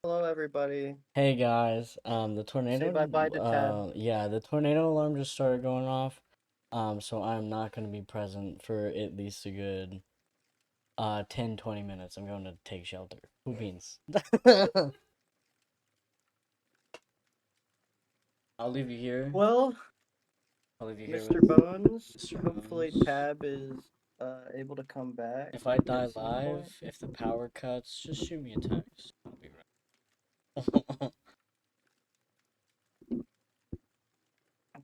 Hello, everybody. Hey guys, Say bye-bye to Tab. the tornado alarm just started going off. So I'm not gonna be present for at least a good 10-20 minutes. I'm going to take shelter. Who beans? I'll leave you here. Well, I'll leave you here Mr. with Bones, Mr. hopefully Bones. Tab is able to come back If I die at some point. live, if the power cuts, just shoot me a text. I'll be right.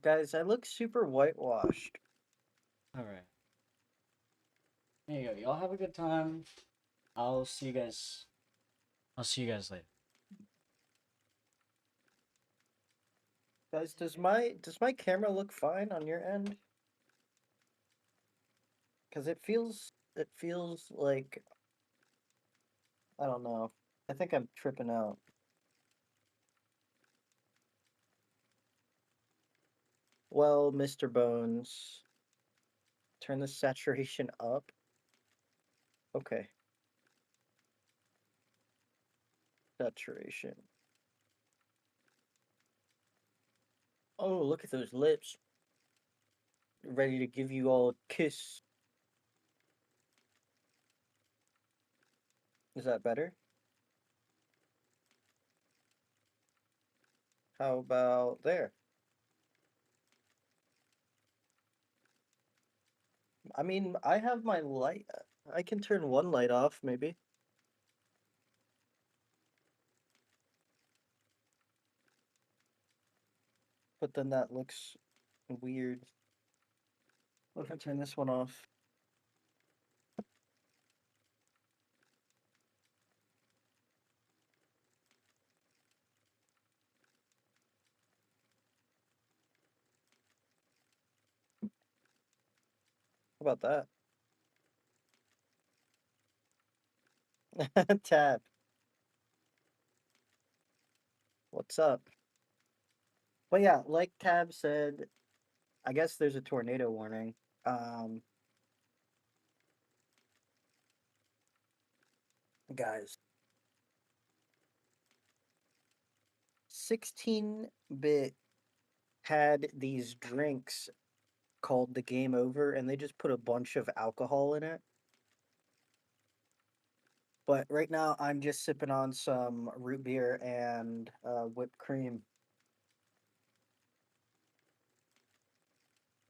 Guys, I look super whitewashed. Alright. There you go. Y'all have a good time. I'll see you guys. I'll see you guys later. Guys, does my camera look fine on your end? Because it feels like I don't know. I think I'm tripping out. Well, Mr. Bones, turn the saturation up. Okay, saturation. Oh, look at those lips. Ready to give you all a kiss. Is that better? How about there? I mean, I have my light. I can turn one light off, maybe. But then that looks weird. What if I turn this one off? How about that? Tab. What's up? But yeah, like Tab said, I guess there's a tornado warning. Um, guys, 16-bit had these drinks called the Game Over, and they just put a bunch of alcohol in it. But right now, I'm just sipping on some root beer and whipped cream.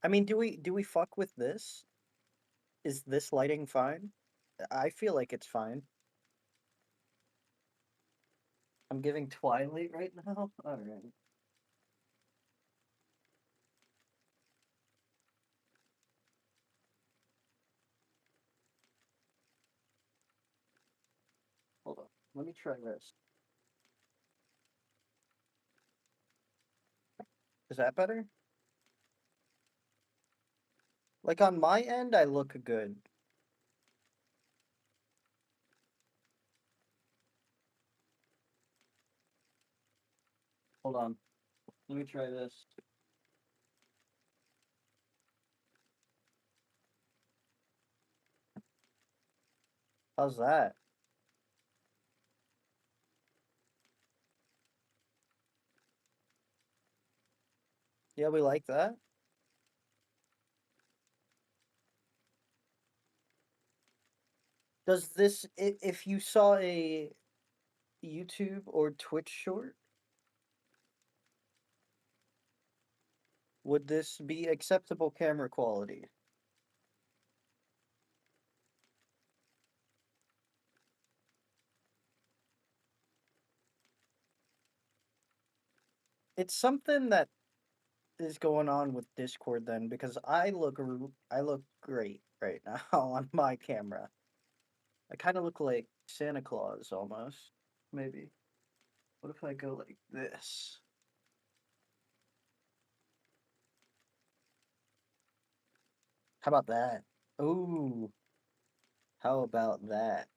I mean, do we fuck with this? Is this lighting fine? I feel like it's fine. I'm giving Twilight right now. All right. Hold on. Let me try this. Is that better? Like on my end, I look good. Hold on. Let me try this. How's that? Yeah, we like that. Does this, if you saw a YouTube or Twitch short, would this be acceptable camera quality? It's something that is going on with Discord then because I look great right now on my camera. I kind of look like Santa Claus almost. Maybe. What if I go like this? How about that? Ooh, how about that?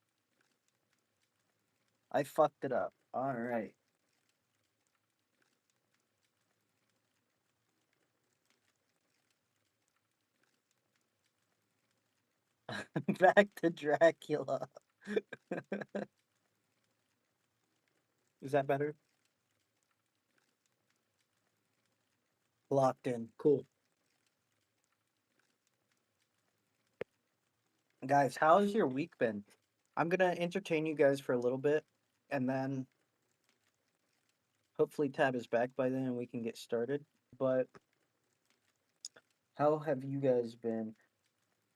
I fucked it up. All right. Back to Dracula. Is that better? Locked in. Cool. Guys, how's your week been? I'm gonna entertain you guys for a little bit, and then hopefully Tab is back by then and we can get started. But how have you guys been?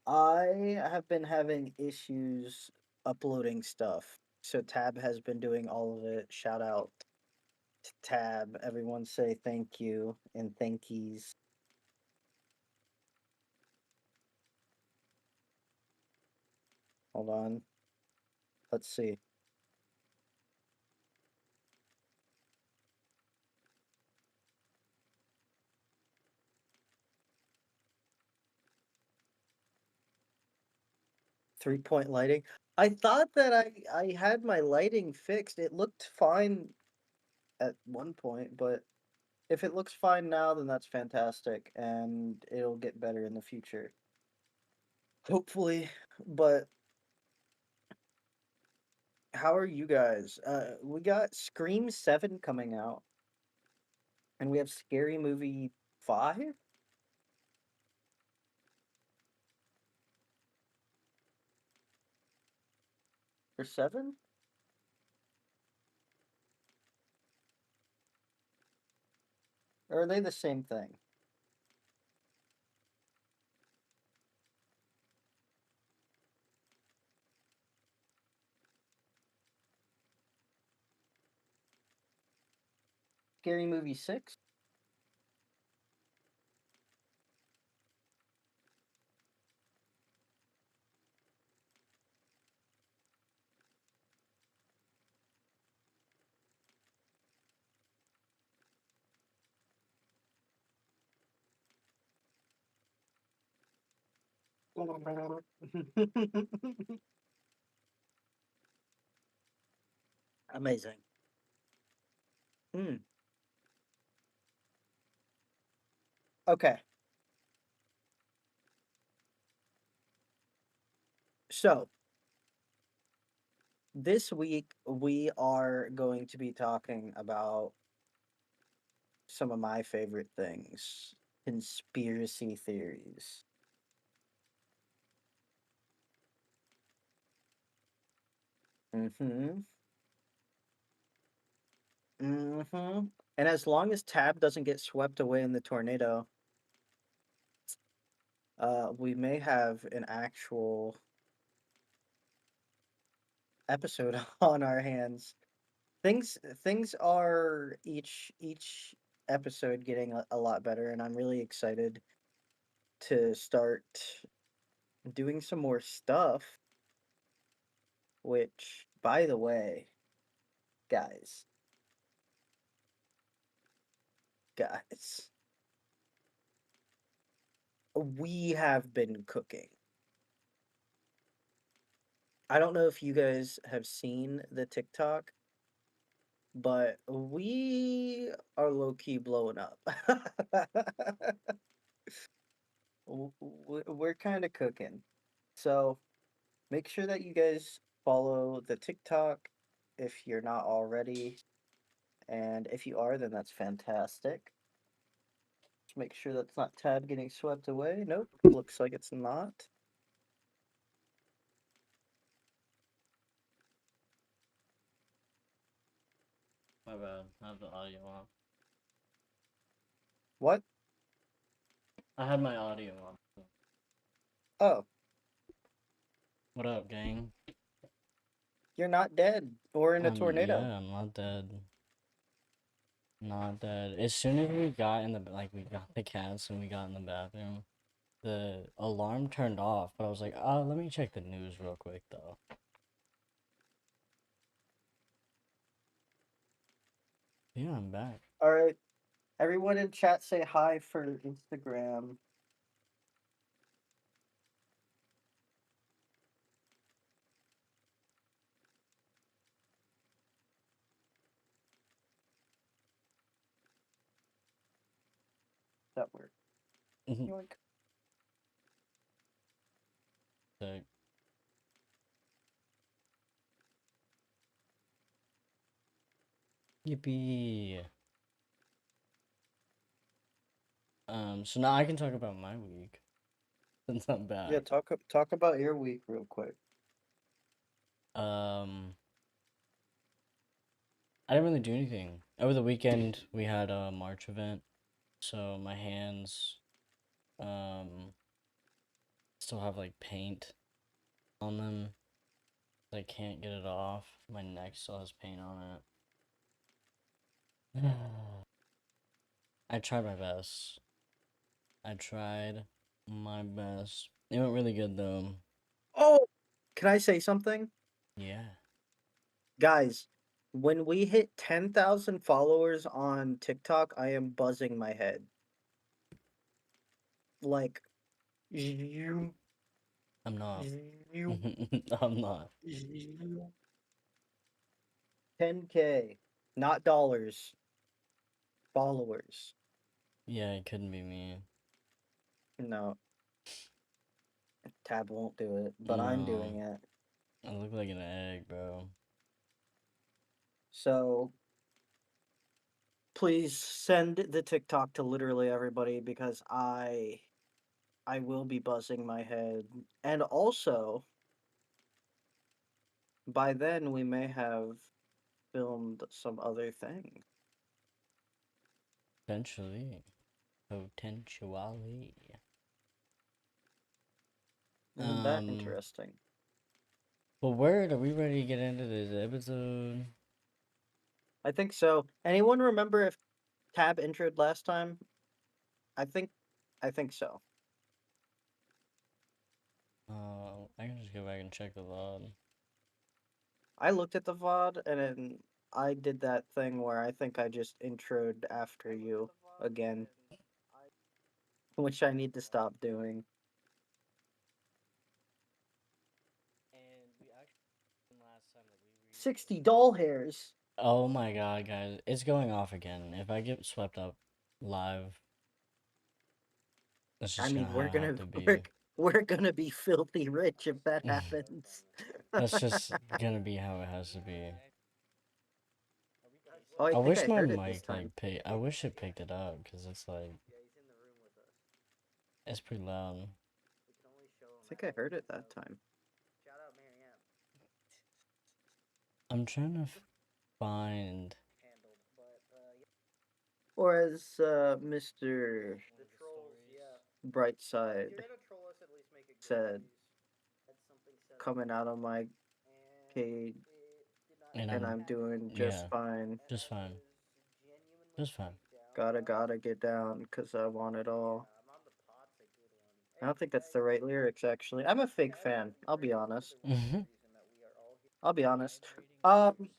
I have been having issues uploading stuff. So Tab has been doing all of it. Shout out to Tab. Everyone say thank you and thankies. Hold on. Let's see. 3-point lighting. I thought that I had my lighting fixed. It looked fine at one point, but if it looks fine now, then that's fantastic, and it'll get better in the future. Hopefully. But how are you guys? We got Scream 7 coming out, and we have Scary Movie 5 or 7? Or are they the same thing? Scary Movie 6? Amazing. Hmm. Okay. So, this week we are going to be talking about some of my favorite things, conspiracy theories. Mm-hmm. Mm-hmm. And as long as Tab doesn't get swept away in the tornado, we may have an actual episode on our hands. Things are each episode getting a lot better, and I'm really excited to start doing some more stuff. Which, by the way, guys, guys, we have been cooking. I don't know if you guys have seen the TikTok, but we are low key blowing up. We're kind of cooking. So make sure that you guys follow the TikTok if you're not already. And if you are, then that's fantastic. Just make sure that's not Tab getting swept away. Nope, looks like it's not. My bad. I have the audio on. What? I had my audio on. Oh, What up, gang? you're not dead or in a tornado. Yeah, I'm not dead. Not dead. As soon as we got in the we got the cats and we got in the bathroom, the alarm turned off. But I was like, let me check the news real quick though. Yeah, I'm back. All right, everyone in chat say hi for Instagram. That worked. Yoink. Sick. Yippee. So now I can talk about my week since I'm Yeah, back. talk about your week real quick. Um, I didn't really do anything. Over the weekend, we had a March event, so my hands, um, still have like paint on them. I can't get it off. My neck still has paint on it. I tried my best. I tried my best. It went really good though. Oh, can I say something? Yeah. Guys, when we hit 10,000 followers on TikTok, I am buzzing my head. Like, you, I'm not. you, I'm not. 10K, not dollars, followers. Yeah, it couldn't be me. No, Tab won't do it, but I'm No. doing it. I look like an egg, bro. So please send the TikTok to literally everybody because I will be buzzing my head. And also, by then we may have filmed some other thing. Potentially. Potentially. Isn't that Um, interesting? but word, are we ready to get into this episode? I think so. Anyone remember if Tab introed last time? I think I think so. I can just go back and check the VOD. I looked at the VOD and then I did that thing where I think I just introed after you again, which I need to stop doing. And we actually last time that we 60 doll hairs. Oh my god, guys, it's going off again. If I get swept up live, that's I just gonna mean, have to we're be. we're gonna be filthy rich if that happens. That's just gonna be how it has to be. Oh, I I think wish I my heard it this mic time. I wish it picked it up because it's like it's pretty loud. I think I heard it that time. I'm trying to find. Or as Mr. Brightside said, coming out of my cage And and I'm I'm doing just yeah, fine. just fine, just fine. Gotta get down 'cause I want it all. I don't think that's the right lyrics actually. I'm a fake fan. I'll be honest. Hmm. I'll be honest. Um,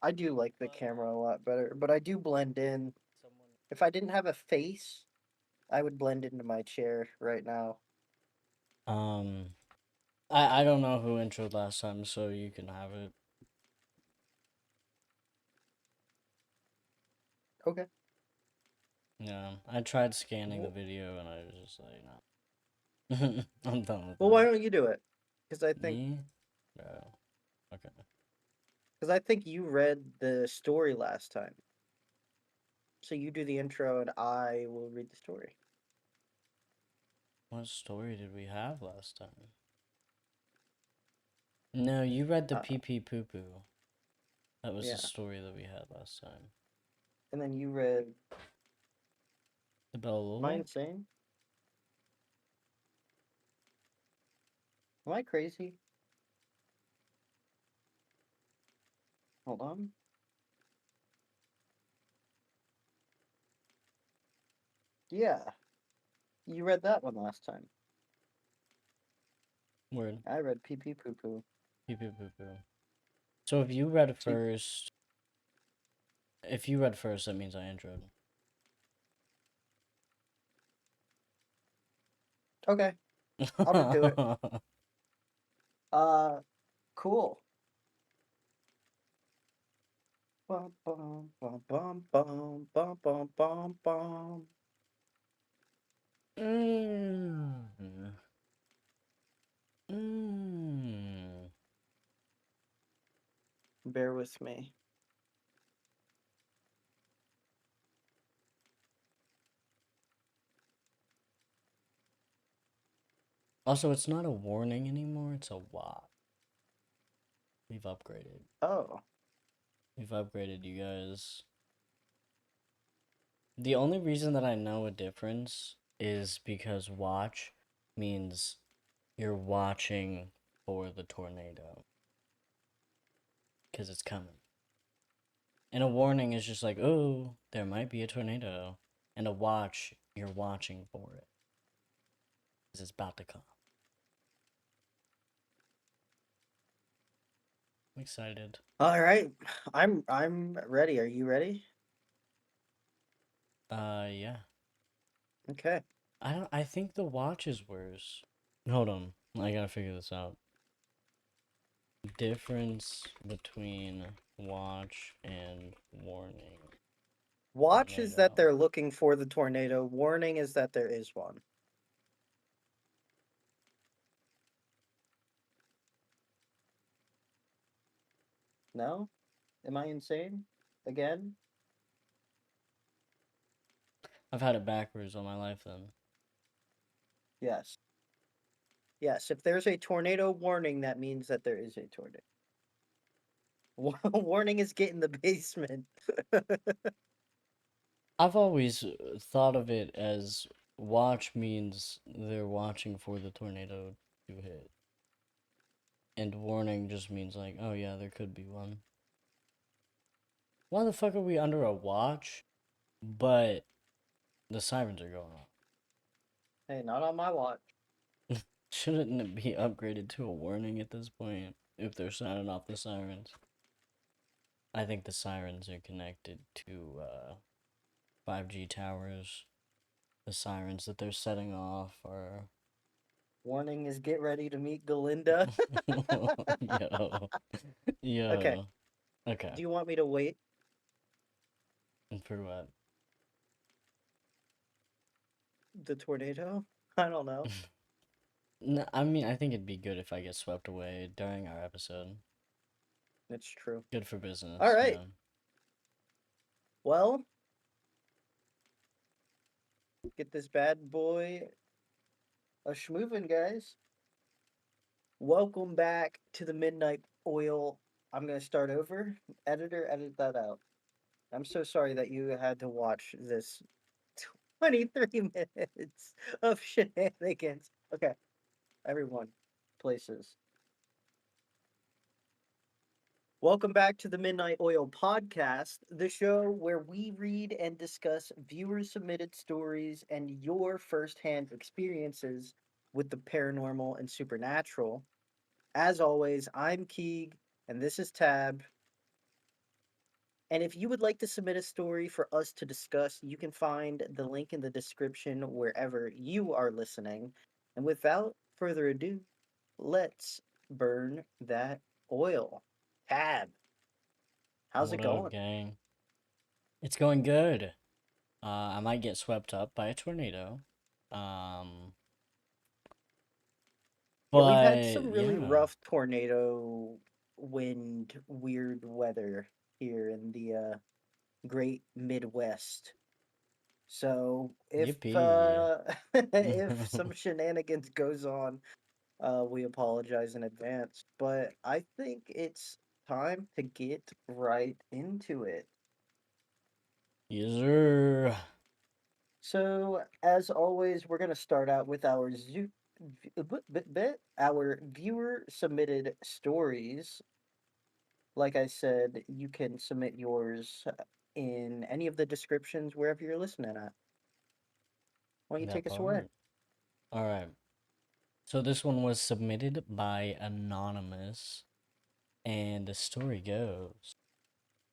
I do like the camera a lot better, but I do blend in. If I didn't have a face, I would blend into my chair right now. Um, I don't know who introed last time, so you can have it. Okay. Yeah, I tried scanning the video and I was just like, no. I'm done with Well, why that. don't you do it? Because Me? Bro. Okay. I think you read the story last time. So you do the intro and I will read the story. What story did we have last time? No, you read the pee pee poo poo. That was the Yeah. story that we had last time. And then you read The Am I Bella. insane? Am I crazy? Hold on. Yeah. You read that one last time. Word. I read pee pee poo poo. Pee pee poo poo. So if you read So first, if you read first, that means I introed. okay, I'll just do it. Cool. Bum bum bum bum bum bum bum bum bum. Mm. Mm. bear with me. Also, it's not a warning anymore, it's a watch. We've upgraded. Oh. We've upgraded, you guys. The only reason that I know a difference is because watch means you're watching for the tornado. Because it's coming. And a warning is just like, oh, there might be a tornado. And a watch, you're watching for it. Because it's about to come. I'm excited. All right. I'm ready. Are you ready? Yeah. Okay. I think the watch is worse. Hold on. I gotta figure this out. Difference between watch and warning. Watch is that Tornado. they're looking for the tornado. Warning is that there is one. No? Am I insane? Again? I've had it backwards all my life then. Yes. Yes. If there's a tornado warning, that means that there is a tornado. Warning is get in the basement. I've always thought of it as watch means they're watching for the tornado to hit. And warning just means like, oh yeah, there could be one. Why the fuck are we under a watch, but the sirens are going off? Hey, not on my watch. Shouldn't it be upgraded to a warning at this point if they're sounding off the sirens? I think the sirens are connected to 5G towers. The sirens that they're setting off are. Warning is get ready to meet Galinda. Yo. Okay. Yo. Okay. Do you want me to wait? And for what? The tornado? I don't know. No, I mean, I think it'd be good if I get swept away during our episode. It's true. Good for business, All right. yeah. Well, get this bad boy a schmoovin', guys. Welcome back to the Midnight Oil. I'm going to start over. Editor, edit that out. I'm so sorry that you had to watch this 23 minutes of shenanigans. Okay, everyone, places. Welcome back to the Midnight Oil Podcast, the show where we read and discuss viewer submitted stories and your firsthand experiences with the paranormal and supernatural. As always, I'm Keeg, and this is Tab. And if you would like to submit a story for us to discuss, you can find the link in the description wherever you are listening. And without further ado, let's burn that oil. Tab, how's it What up, going? gang? It's going good. I might get swept up by a tornado. Um, Yeah, we've had some but really yeah, rough tornado, wind, weird weather here in the great Midwest. So if yippee. if some shenanigans goes on, we apologize in advance. But I think it's time to get right into it. Yes, sir. So as always, we're gonna start out with our our viewer submitted stories. Like I said, you can submit yours in any of the descriptions wherever you're listening at. Why don't you That take us away? part. All right. So this one was submitted by Anonymous, and the story goes.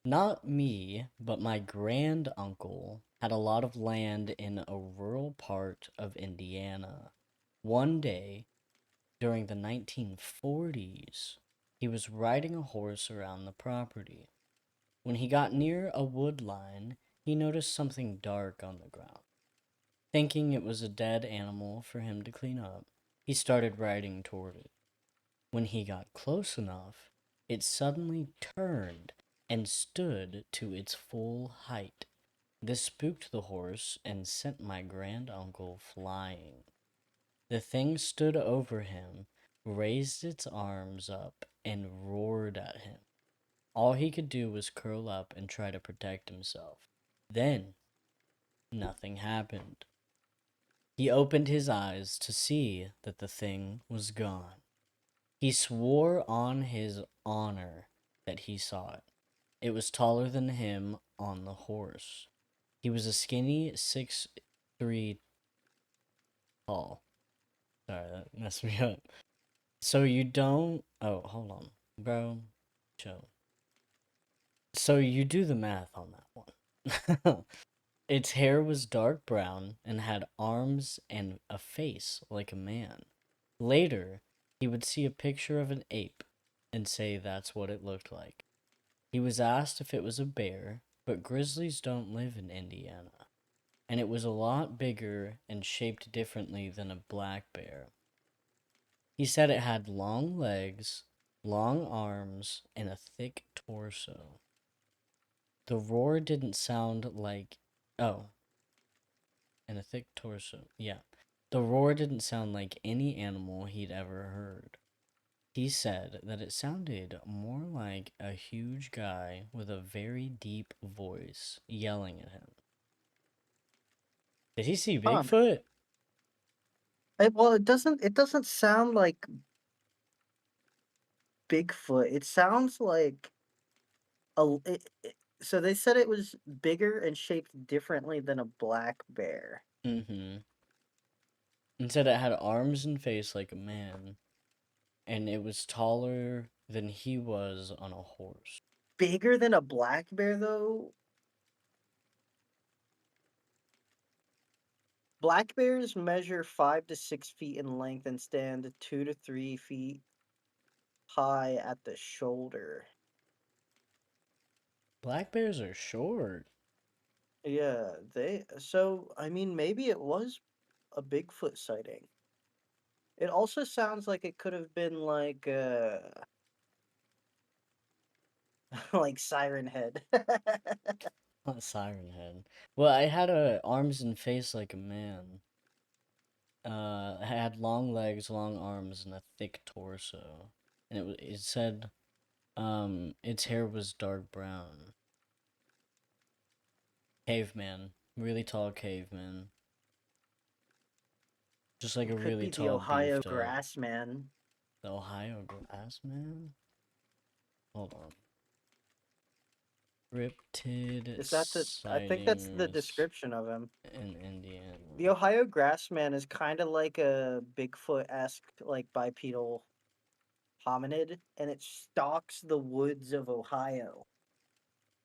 Not me, but my grand uncle had a lot of land in a rural part of Indiana. One day, during the 1940s, he was riding a horse around the property. When he got near a wood line, he noticed something dark on the ground. Thinking it was a dead animal for him to clean up, he started riding toward it. When he got close enough, it suddenly turned and stood to its full height. This spooked the horse and sent my granduncle flying. The thing stood over him, raised its arms up, and roared at him. All he could do was curl up and try to protect himself. Then, nothing happened. He opened his eyes to see that the thing was gone. He swore on his honor that he saw it. It was taller than him on the horse. He was a skinny 6'3" tall. Sorry, that messed me up. So you don't. Oh, hold on, bro. Chill. So you do the math on that one. Its hair was dark brown and had arms and a face like a man. Later, he would see a picture of an ape and say that's what it looked like. He was asked if it was a bear, but grizzlies don't live in Indiana, and it was a lot bigger and shaped differently than a black bear. He said it had long legs, long arms, and a thick torso. The roar didn't sound like. Oh, and a thick torso. Yeah. The roar didn't sound like any animal he'd ever heard. He said that it sounded more like a huge guy with a very deep voice yelling at him. Did he see Huh. Bigfoot? Well, it doesn't sound like Bigfoot. It sounds like so they said it was bigger and shaped differently than a black bear. Mm-hmm. And said it had arms and face like a man, and it was taller than he was on a horse. Bigger than a black bear, though? Black bears measure 5 to 6 feet in length and stand 2 to 3 feet high at the shoulder. Black bears are short. Yeah, so I mean maybe it was a Bigfoot sighting. It also sounds like it could have been like like Siren Head. Not siren head. Well, I had a arms and face like a man. It had long legs, long arms, and a thick torso. And it said its hair was dark brown. Caveman. Really tall caveman. Just like It a could really be the tall Ohio beefed up. Grassman. The Ohio Grassman? Hold on. Cryptid Is that I think that's the sightings description of him. in Indiana. The Ohio Grassman is kind of like a Bigfoot-esque, like bipedal hominid, and it stalks the woods of Ohio.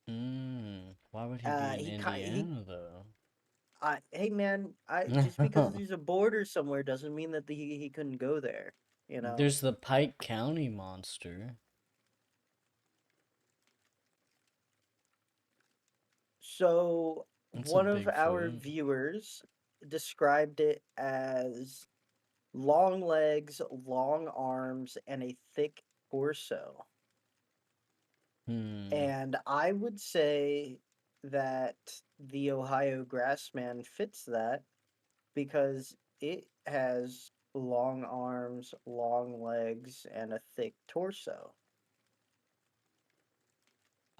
Why would he be in He Indiana though? hey man, I just because there's a border somewhere doesn't mean that he couldn't go there, you know. There's the Pike County monster. So It's a one of our Bigfoot. viewers described it as long legs, long arms, and a thick torso. Hmm. And I would say that the Ohio Grassman fits that because it has long arms, long legs, and a thick torso.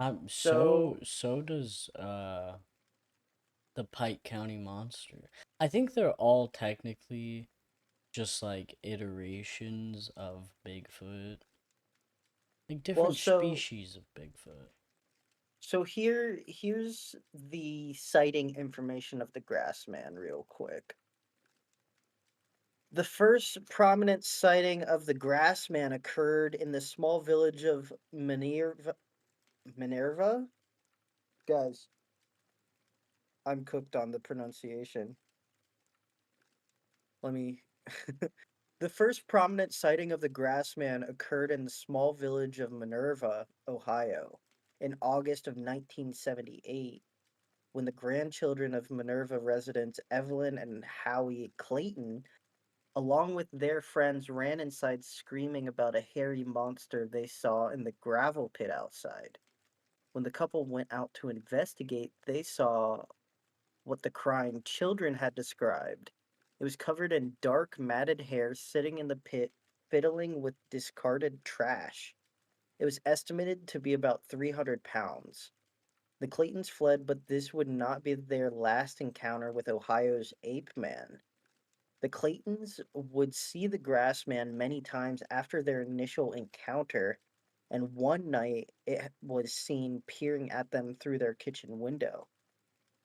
So So, so does the Pike County monster. I think they're all technically just like iterations of Bigfoot. Like well, different so species of Bigfoot. here's the sighting information of the Grassman real quick. The first prominent sighting of the Grassman occurred in the small village of Minerva? Guys, I'm cooked on the pronunciation. Let me. The first prominent sighting of the Grassman occurred in the small village of Minerva, Ohio, in August of 1978, when the grandchildren of Minerva residents Evelyn and Howie Clayton along with their friends, ran inside screaming about a hairy monster they saw in the gravel pit outside. When the couple went out to investigate, they saw what the crying children had described. It was covered in dark, matted hair sitting in the pit, fiddling with discarded trash. It was estimated to be about 300 pounds. The Claytons fled, but this would not be their last encounter with Ohio's ape man. The Claytons would see the grass man many times after their initial encounter, and one night it was seen peering at them through their kitchen window.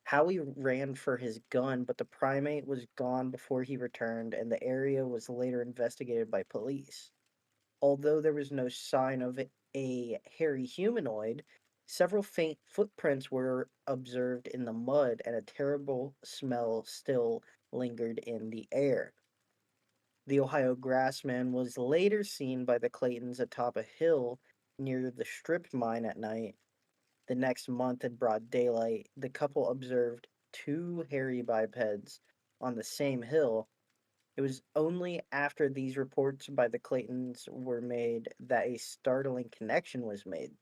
Howie ran for his gun, but the primate was gone before he returned, and the area was later investigated by police. Although there was no sign of a hairy humanoid, several faint footprints were observed in the mud, and a terrible smell still lingered in the air. The Ohio Grassman was later seen by the Claytons atop a hill near the strip mine at night. The next month, in broad daylight, the couple observed two hairy bipeds on the same hill. It was only after these reports by the Claytons were made that a startling connection was made.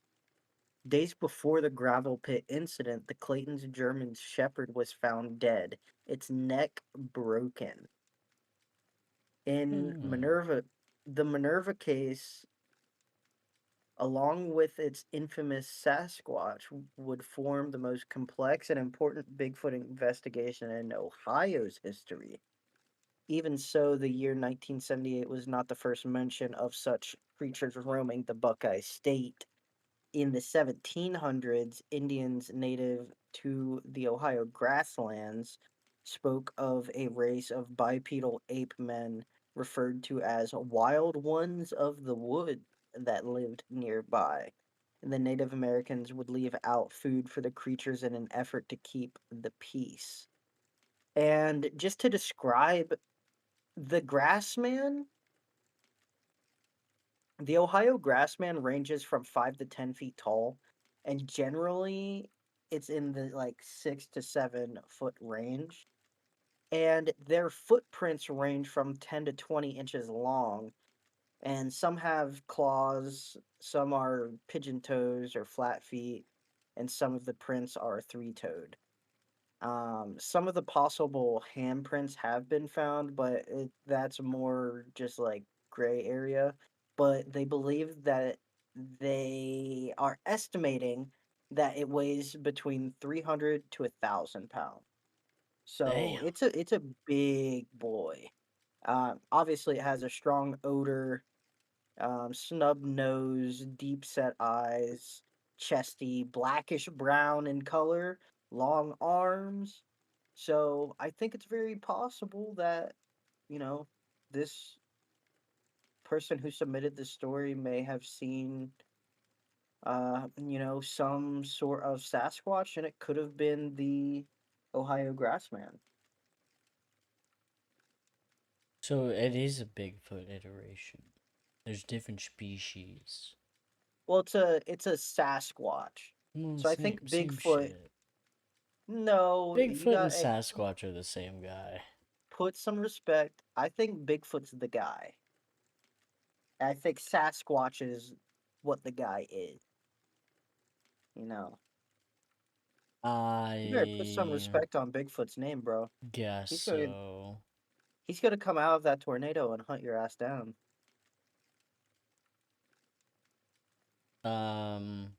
Days before the gravel pit incident, the Claytons' German Shepherd was found dead, its neck broken. In Hmm. the Minerva case, along with its infamous Sasquatch, would form the most complex and important Bigfoot investigation in Ohio's history. Even so, the year 1978 was not the first mention of such creatures roaming the Buckeye State. In the 1700s, Indians native to the Ohio grasslands spoke of a race of bipedal ape men referred to as wild ones of the wood that lived nearby. And the Native Americans would leave out food for the creatures in an effort to keep the peace. And just to describe the grassman, the Ohio grassman ranges from 5 to 10 feet tall, and generally it's in the like 6 to 7 foot range. And their footprints range from 10 to 20 inches long, and some have claws, some are pigeon toes or flat feet, and some of the prints are three toed. Some of the possible handprints have been found, but that's more just like gray area. But they believe that they are estimating that it weighs between 300 to 1,000 pounds. So Damn. it's a big boy. Obviously, it has a strong odor, snub nose, deep set eyes, chesty, blackish brown in color, long arms. So I think it's very possible that, you know, this person who submitted the story may have seen, some sort of Sasquatch, and it could have been the Ohio Grassman. So it is a Bigfoot iteration. There's different species. Well, it's a Sasquatch. Well, So I same think same Bigfoot. shit. No, you Bigfoot and got to Sasquatch are the same guy. put some respect. I think Bigfoot's the guy. I think Sasquatch is what the guy is. You know, you better put some I respect on Bigfoot's name, bro. guess He's gonna so. he's gonna come out of that tornado and hunt your ass down. Um,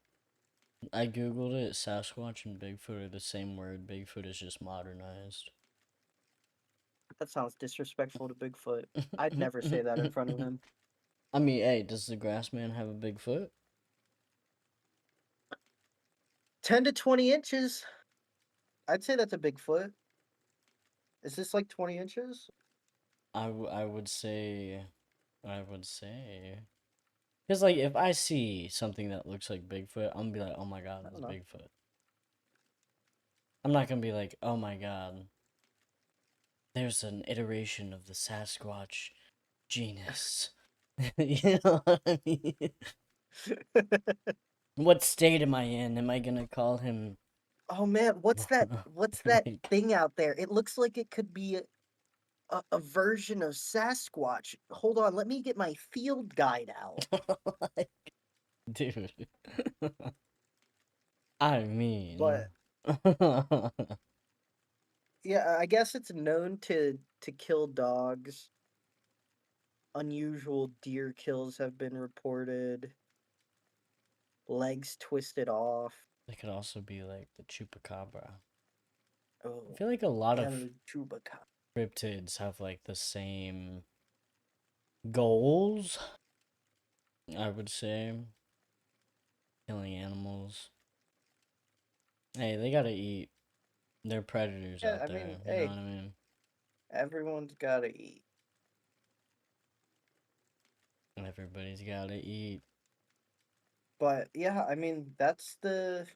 I googled it. Sasquatch and Bigfoot are the same word. Bigfoot is just modernized. That sounds disrespectful to Bigfoot. I'd never say that in front of him. I mean, hey, does the Grassman have a Bigfoot? 10 to 20 inches. I'd say that's a Bigfoot. Is this like 20 inches? I would say, I would say, because like if I see something that looks like Bigfoot, I'm gonna be like, oh my god, I that's don't know. Bigfoot. I'm not gonna be like, oh my god, there's an iteration of the Sasquatch genus. You know what I mean? What state am I in? Am I gonna call him? Oh man, what's that? What's that Like, thing out there? It looks like it could be. a version of Sasquatch. Hold on, let me get my field guide out. Dude. I mean, But yeah, I guess it's known to kill dogs. Unusual deer kills have been reported. Legs twisted off. it could also be like the chupacabra. I Oh, feel like a lot of El Chupacabra. cryptids have like the same goals, I would say. Killing animals. Hey, they gotta eat. They're predators Yeah, out I there, mean, you know hey, what I mean? everyone's gotta eat. Everybody's gotta eat. But yeah, I mean, that's the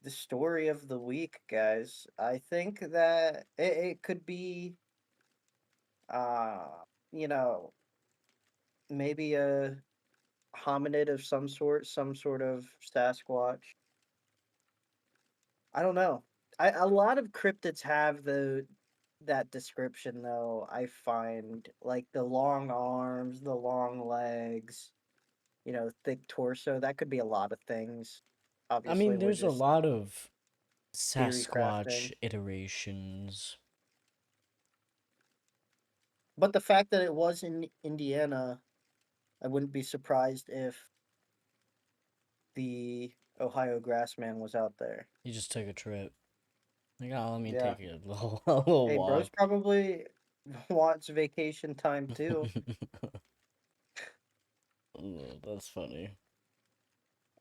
story of the week, guys. I think that it could be uh you know, maybe a hominid of some sort of Sasquatch. I don't know. A lot of cryptids have the that description though, I find. Like the long arms, the long legs, thick torso. That could be a lot of things. I Obviously, mean, we're there's a just lot of theory crafting. Sasquatch iterations. But the fact that it was in Indiana, I wouldn't be surprised if the Ohio Grassman was out there. He just took a trip. Like, oh, let me Yeah. take a a little Hey, bro's walk. probably wants vacation time too. That's funny.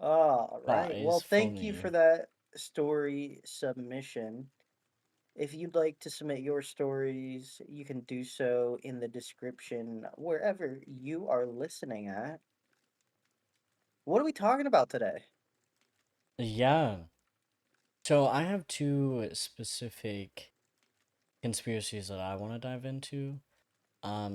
All That right. is Well, thank you for funny. that story submission. If you'd like to submit your stories, you can do so in the description wherever you are listening at. What are we talking about today? Yeah. So I have two specific conspiracies that I want to dive into.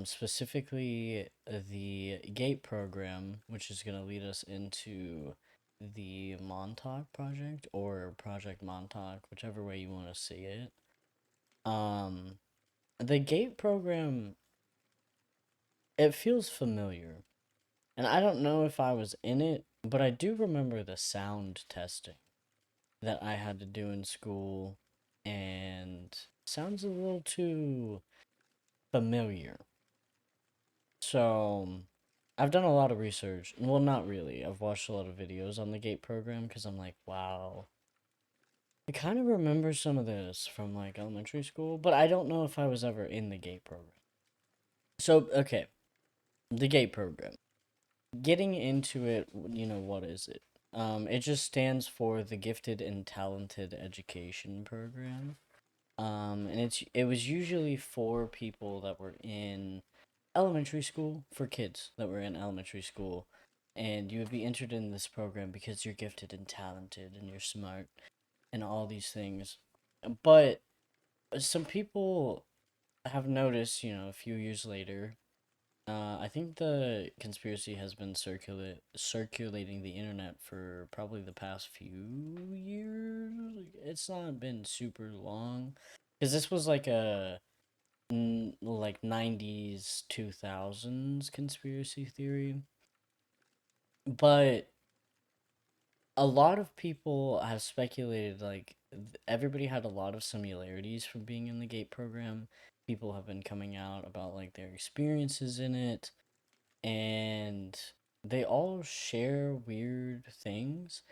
Specifically the GATE program, which is going to lead us into the Montauk project or Project Montauk, whichever way you want to see it. Um, the GATE program, it feels familiar. And I don't know if I was in it, but I do remember the sound testing that I had to do in school, and sounds a little too familiar. So, I've done a lot of research. Well, not really. I've watched a lot of videos on the GATE program because I'm like, wow. I kind of remember some of this from like elementary school, but I don't know if I was ever in the GATE program. So, okay, the GATE program. Getting into it, what is it? It just stands for the Gifted and Talented Education Program. And it was usually for people that were in elementary school, for kids that were in elementary school, and you would be entered in this program because you're gifted and talented and you're smart and all these things. But some people have noticed, a few years later, I think the conspiracy has been circulating the internet for probably the past few years. It's not been super long, because this was like a like 90s 2000s conspiracy theory, but a lot of people have speculated like everybody had a lot of similarities from being in the GATE program. People have been coming out about like their experiences in it, and they all share weird things.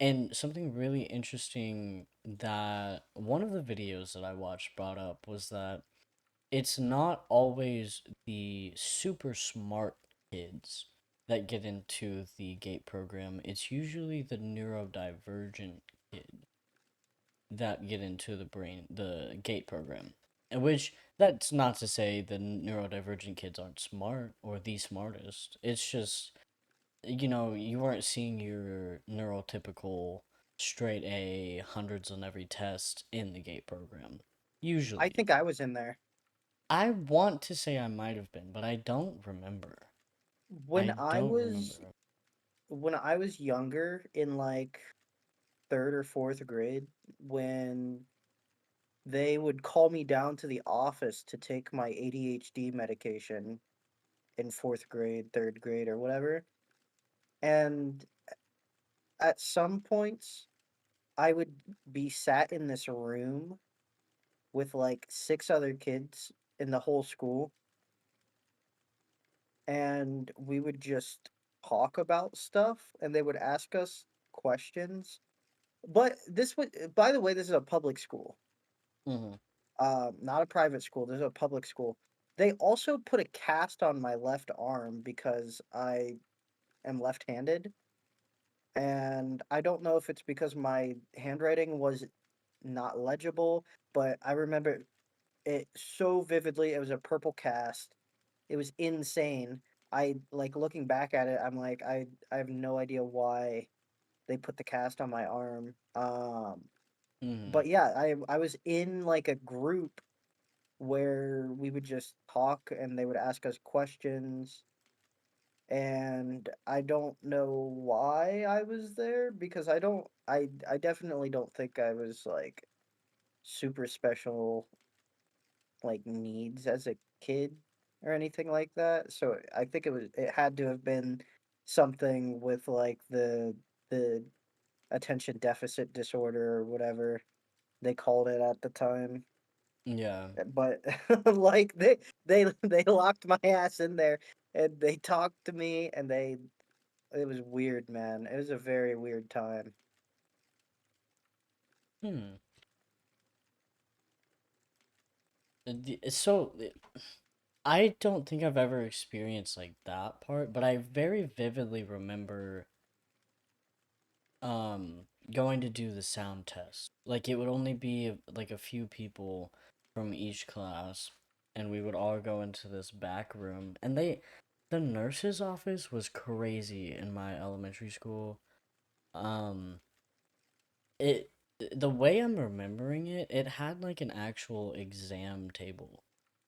And something really interesting that one of the videos that I watched brought up was that it's not always the super smart kids that get into the GATE program. It's usually the neurodivergent kids that get into the GATE program. And which that's not to say the neurodivergent kids aren't smart or the smartest. It's just you weren't seeing your neurotypical straight A hundreds on every test in the GATE program. I Usually. think I was in there. I want to say I might have been, but I don't remember. When I I don't was remember. when I was younger in like 3rd or 4th grade, when they would call me down to the office to take my ADHD medication in fourth grade, third grade, or whatever. And at some points, I would be sat in this room with like six other kids in the whole school, and we would just talk about stuff, and they would ask us questions. But this would, by the way, this is a public school, Mm-hmm. not a private school. This is a public school. They also put a cast on my left arm because I am left-handed, and I don't know if it's because my handwriting was not legible, but I remember it so vividly. It was a purple cast. It was insane. I like looking back at it, I'm like, I have no idea why they put the cast on my arm. Mm-hmm. But yeah, I was in like a group where we would just talk and they would ask us questions, and I don't know why I was there because I definitely don't think I was like super special like needs as a kid or anything like that. So I think it had to have been something with like the attention deficit disorder or whatever they called it at the time. Yeah. But like they locked my ass in there and they talked to me and they it was weird, man. It was a very weird time. Hmm. So I don't think I've ever experienced like that part, but I very vividly remember um going to do the sound test. Like it would only be like a few people from each class, and we would all go into this back room, and the nurse's office was crazy in my elementary school. Um it the way I'm remembering it, it had like an actual exam table.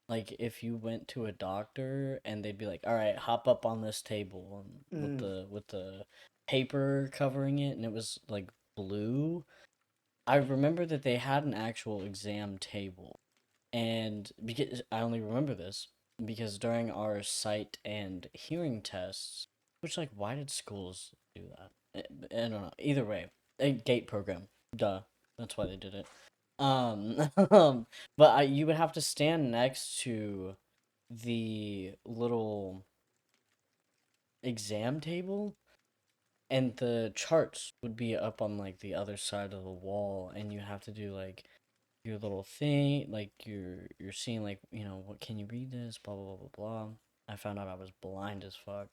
Like if you went to a doctor and they'd be like, "All right, hop up on this table," and Mm, with the paper covering it, and it was like blue. I remember that they had an actual exam table, and because I only remember this because during our sight and hearing tests, which like why did schools do that? I don't know. Either way, a gate program. Duh. That's why they did it. But you would have to stand next to the little exam table, and the charts would be up on like the other side of the wall, and you have to do like your little thing, like you're seeing like, what can you read this, blah blah blah blah blah. I found out I was blind as fuck.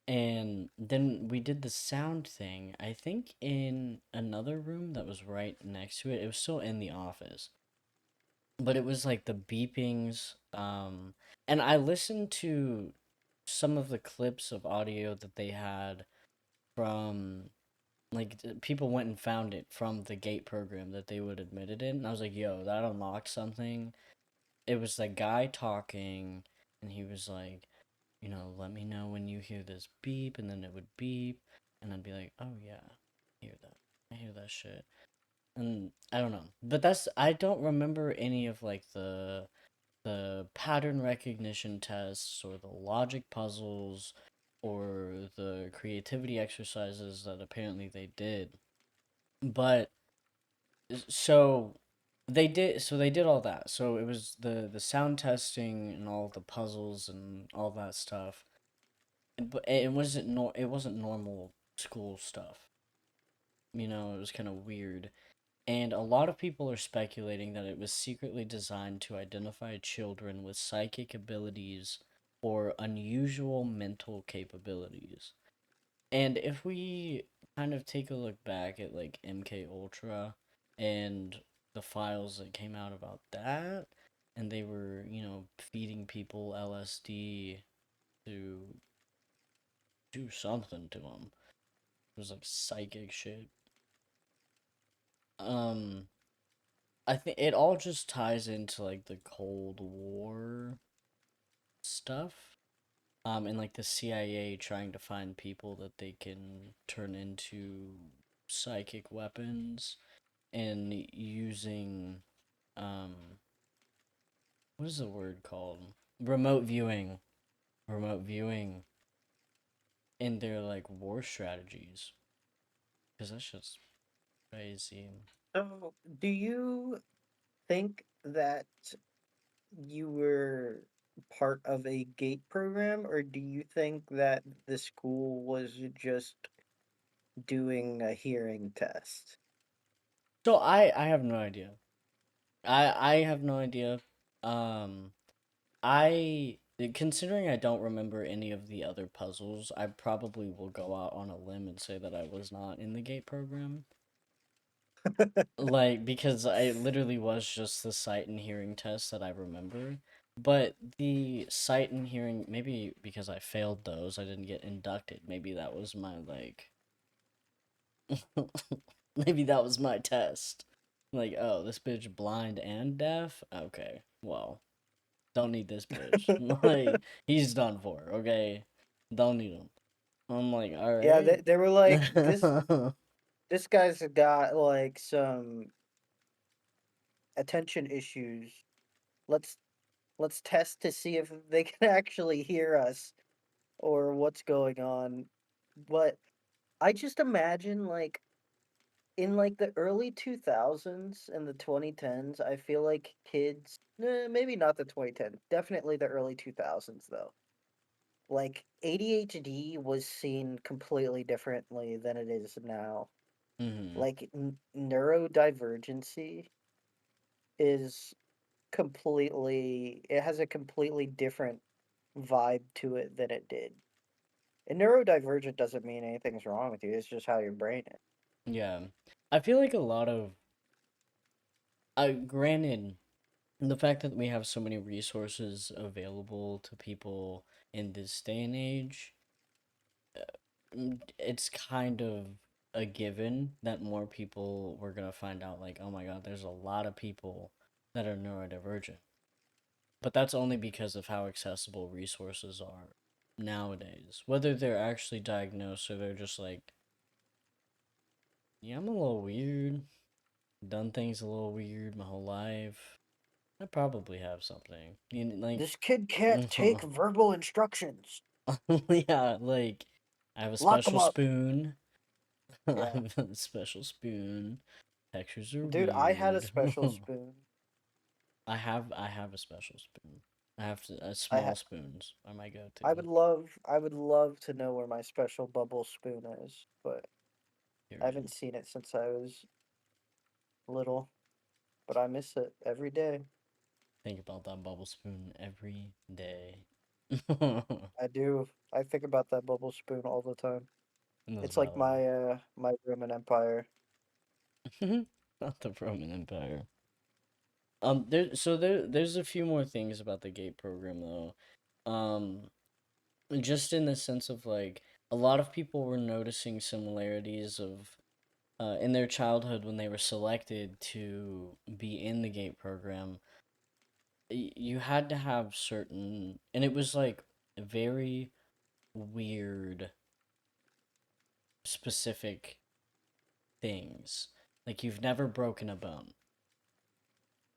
And then we did the sound thing, I think in another room that was right next to it. It was still in the office, but it was like the beepings. And I listened to some of the clips of audio that they had from, like, people went and found it from the gate program that they would admit it in, and I was like, yo, that unlocked something. It was the guy talking, and he was like, let me know when you hear this beep, and then it would beep, and I'd be like, oh yeah, I hear that shit. And I don't know, but I don't remember any of like the pattern recognition tests or the logic puzzles or the creativity exercises that apparently they did. But so they did all that. So it was the sound testing and all the puzzles and all that stuff. But it wasn't normal school stuff. It was kind of weird. And a lot of people are speculating that it was secretly designed to identify children with psychic abilities or unusual mental capabilities. And if we kind of take a look back at like MK Ultra and the files that came out about that, and they were, feeding people LSD to do something to them. It was like psychic shit. Um, I think it all just ties into like the Cold War stuff. And like the CIA trying to find people that they can turn into psychic weapons and using what is the word called? Remote viewing. Remote viewing in their like war strategies. Because that's just crazy. So, do you think that you were part of a gate program, or do you think that the school was just doing a hearing test? So I have no idea. I have no idea. Um I considering I don't remember any of the other puzzles, I probably will go out on a limb and say that I was not in the gate program. Like because I literally was just the sight and hearing test that I remember. But the sight and hearing, maybe because I failed those, I didn't get inducted. Maybe that was my like maybe that was my test. Like, oh, this bitch blind and deaf? Okay. Well, don't need this bitch. Like, he's done for, okay? Don't need him. I'm like, Yeah, alright. they were like, this guy's got like some attention issues. Let's let's test to see if they can actually hear us or what's going on. But I just imagine like in like the early 2000s and the 2010s, I feel like kids, maybe not the 2010s, definitely the early 2000s though. Like ADHD was seen completely differently than it is now. hmm Like neurodivergency is completely, it has a completely different vibe to it than it did. And neurodivergent doesn't mean anything's wrong with you, it's just how your brain is. Yeah. I feel like a lot of, granted, the fact that we have so many resources available to people in this day and age, it's kind of a given that more people were gonna find out, like, oh my god, there's a lot of people that are neurodivergent. But that's only because of how accessible resources are nowadays. Whether they're actually diagnosed or they're just like, yeah, I'm a little weird, done things a little weird my whole life. I probably have something. Like, This kid can't take verbal instructions. yeah, like, I have a Lock him special up. spoon. I Yeah. have a special spoon. Textures are Dude, I had a weird. special spoon. I have a special spoon. I have to, I small ha- spoons are my I go-to. would love to know where my special bubble spoon is, but I Period. haven't seen it since I was little, but I miss it every day. Think about that bubble spoon every day. It I do. I think about that bubble spoon all the time. was It's like valid. my Roman Empire. Not the Roman Empire. There's a few more things about the gate program though. Um, just in the sense of like a lot of people were noticing similarities of in their childhood when they were selected to be in the gate program. You had to have certain, and it was like very weird, specific things. Like you've never broken a bone.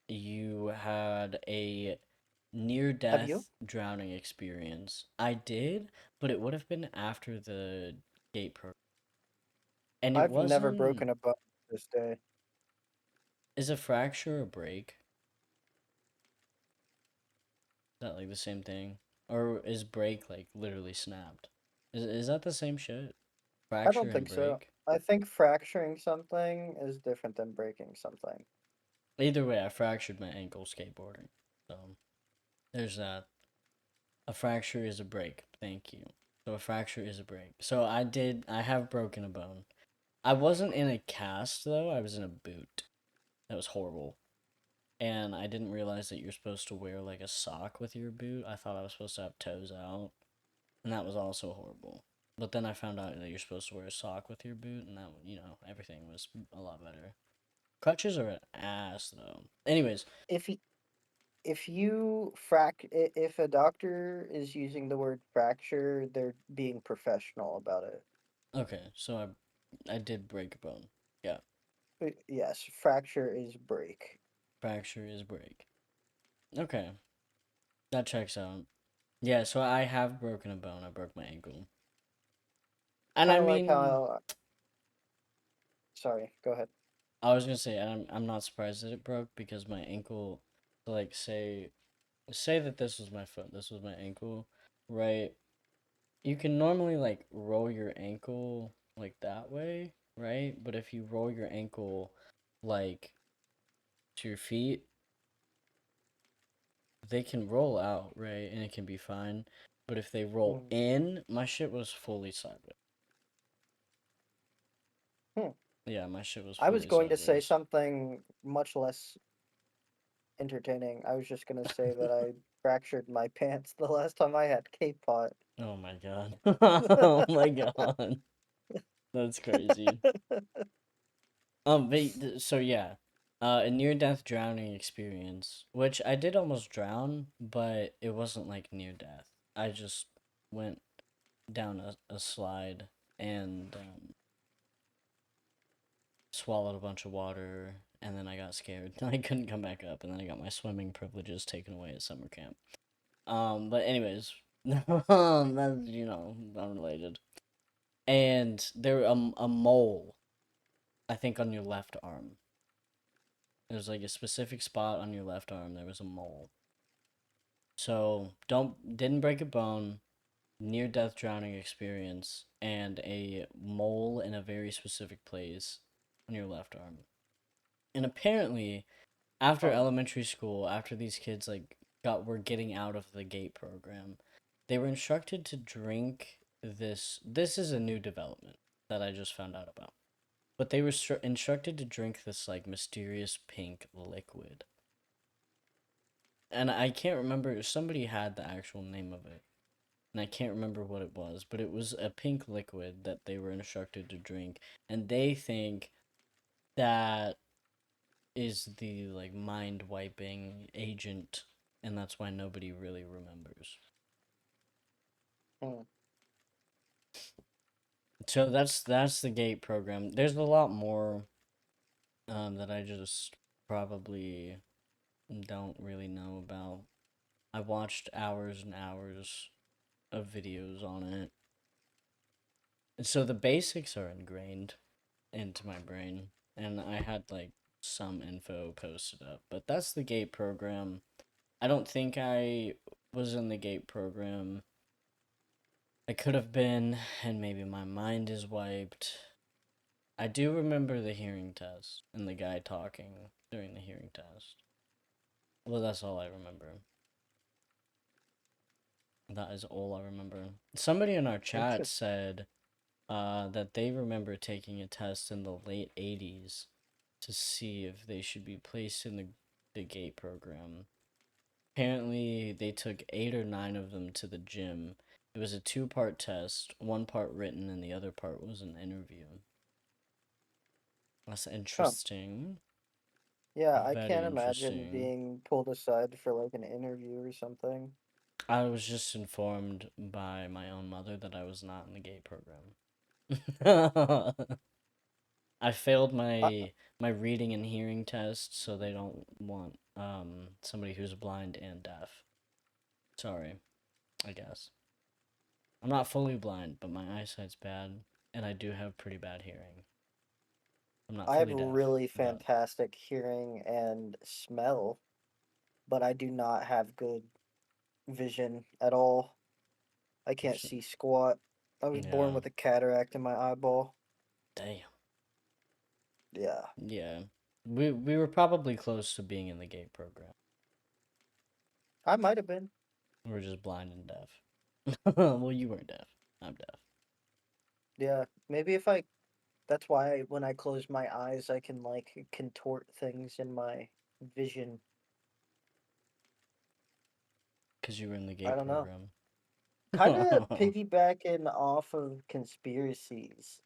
You had a near Have you? death drowning experience. I did, but it would have been after the gate program. And it I've never wasn't. broken a bone to this day. Is a fracture a break? Is that like the same thing? Or is break like literally snapped? Is that the same shit? I Fracture don't and think so. break? I think fracturing something is different than breaking something. Either way, I fractured my ankle skateboarding. So there's that. A fracture is a break. Thank you. So a fracture is a break. So I have broken a bone. I wasn't in a cast though, I was in a boot. That was horrible. And I didn't realize that you're supposed to wear like a sock with your boot. I thought I was supposed to have toes out. And that was also horrible. But then I found out that you're supposed to wear a sock with your boot, and that, everything was a lot better. Crutches are an ass, though. Anyways, If y- if you if a doctor is using the word fracture, they're being professional about it. okay, so I did break a bone. Yeah. Yes, fracture is break. Fracture is break. Okay, that checks out. Yeah, so I have broken a bone. I broke my ankle. And Kind I of like mean, how. Sorry, go ahead. I was gonna say I'm not surprised that it broke because my ankle, like say that this was my foot, this was my ankle, right? You can normally like roll your ankle like that way, right? But if you roll your ankle like to your feet, they can roll out, right? And it can be fine. But if they roll Mm. in, my shit was fully sideways. Hmm. Yeah, my shit was I was fully going to say sideways. something much less entertaining. I was just gonna say that I fractured my pants the last time I had K-pot. Oh my god. Oh my god. That's crazy. So yeah, a near-death drowning experience, which I did almost drown, but it wasn't like near death. I just went down a slide and swallowed a bunch of water, and then I got scared. I couldn't come back up, and then I got my swimming privileges taken away at summer camp. But anyways, that's unrelated. And there a mole, I think on your left arm. There's like a specific spot on your left arm. There was a mole. So didn't break a bone, near death drowning experience, and a mole in a very specific place on your left arm. And apparently, after Huh. elementary school, after these kids like were getting out of the gate program, they were instructed to drink this. This is a new development that I just found out about. But they were instructed to drink this like mysterious pink liquid. And I can't remember, somebody had the actual name of it. And I can't remember what it was, but it was a pink liquid that they were instructed to drink, and they think that is the like mind wiping agent, and that's why nobody really remembers. Hmm. So that's the gate program. There's a lot more that I just probably don't really know about. I watched hours and hours of videos on it. And so the basics are ingrained into my brain, and I had like some info posted up. But that's the gate program. I don't think I was in the gate program. I could have been, and maybe my mind is wiped. I do remember the hearing test and the guy talking during the hearing test. Well, that's all I remember. That is all I remember. Somebody in our chat Interesting. said that they remember taking a test in the late 80s to see if they should be placed in the gate program. Apparently, they took 8 or 9 of them to the gym. It was a two-part test, one part written, and the other part was an interview. That's Huh. interesting. Yeah, I Very can't imagine interesting. being pulled aside for like an interview or something. I was just informed by my own mother that I was not in the gate program. I failed I, my reading and hearing test, so they don't want somebody who's blind and deaf. Sorry, I guess. I'm not fully blind, but my eyesight's bad, and I do have pretty bad hearing. I'm not I have fully deaf, really but fantastic hearing and smell, but I do not have good vision at all. I can't which, see squat. I was born yeah, with a cataract in my eyeball. damn, Yeah, yeah. We were probably close to being in the gate program. I might have been. We're just blind and deaf. Well, you weren't deaf. I'm deaf. Yeah, maybe if I. That's why when I close my eyes, I can like contort things in my vision. Because you were in the I gate don't know. program. Kind of piggybacking off of conspiracies.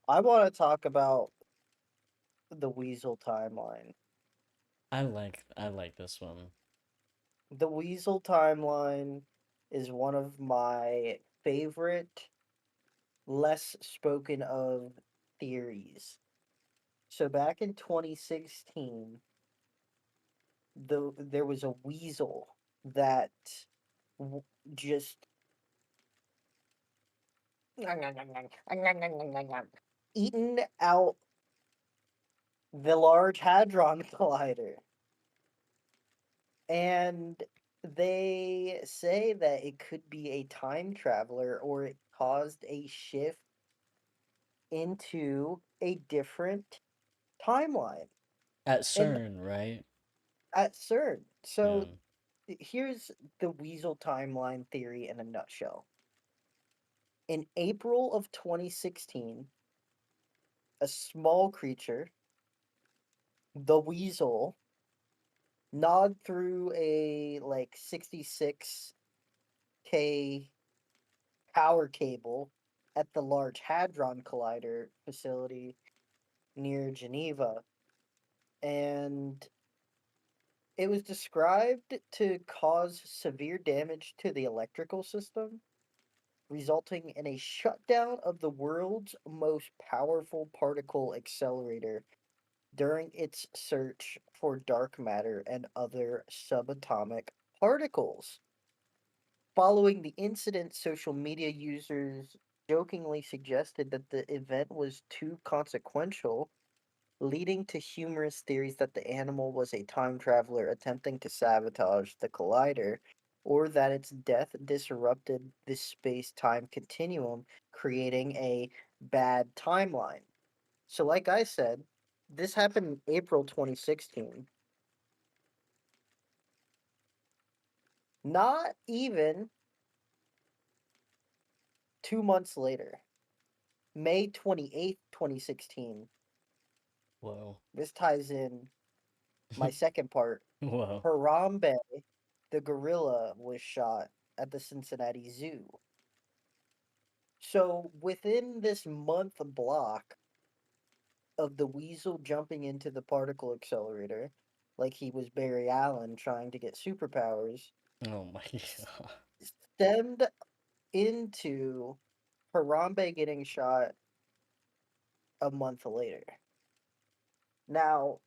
I want to talk about the Weasel timeline. I like this one. The Weasel timeline is one of my favorite, less spoken of theories. So back in 2016, there was a weasel that w- just eaten out the Large Hadron Collider. And they say that it could be a time traveler or it caused a shift into a different timeline At and CERN, right? at CERN. Yeah. So here's the Weasel timeline theory in a nutshell. In April of 2016, a small creature, the Weasel, gnawed through a like 66K power cable at the Large Hadron Collider facility near Geneva. And it was described to cause severe damage to the electrical system, resulting in a shutdown of the world's most powerful particle accelerator during its search for dark matter and other subatomic particles. Following the incident, social media users jokingly suggested that the event was too consequential, leading to humorous theories that the animal was a time traveler attempting to sabotage the collider, or that its death disrupted the space time continuum, creating a bad timeline. So, like I said, this happened in April 2016. Not even 2 months later, May 28th, 2016, Whoa. this ties in my second part. Whoa. Harambe, the gorilla, was shot at the Cincinnati Zoo. So within this month block of the weasel jumping into the particle accelerator, like he was Barry Allen trying to get superpowers, Oh my s- god. stemmed into Harambe getting shot a month later. Now,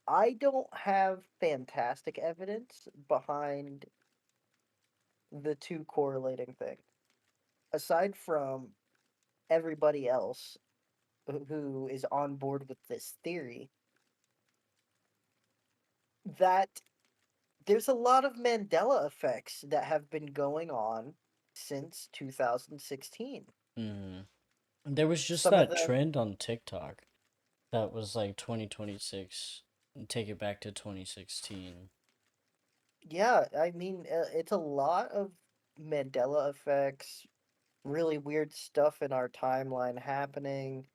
I don't have fantastic evidence behind the two correlating things. Aside from everybody else who is on board with this theory, that there's a lot of Mandela effects that have been going on since 2016. Mm. There was just Some of that them, trend on TikTok that was like 2026. Take it back to 2016. yeah, I mean, it's a lot of Mandela effects, really weird stuff in our timeline happening.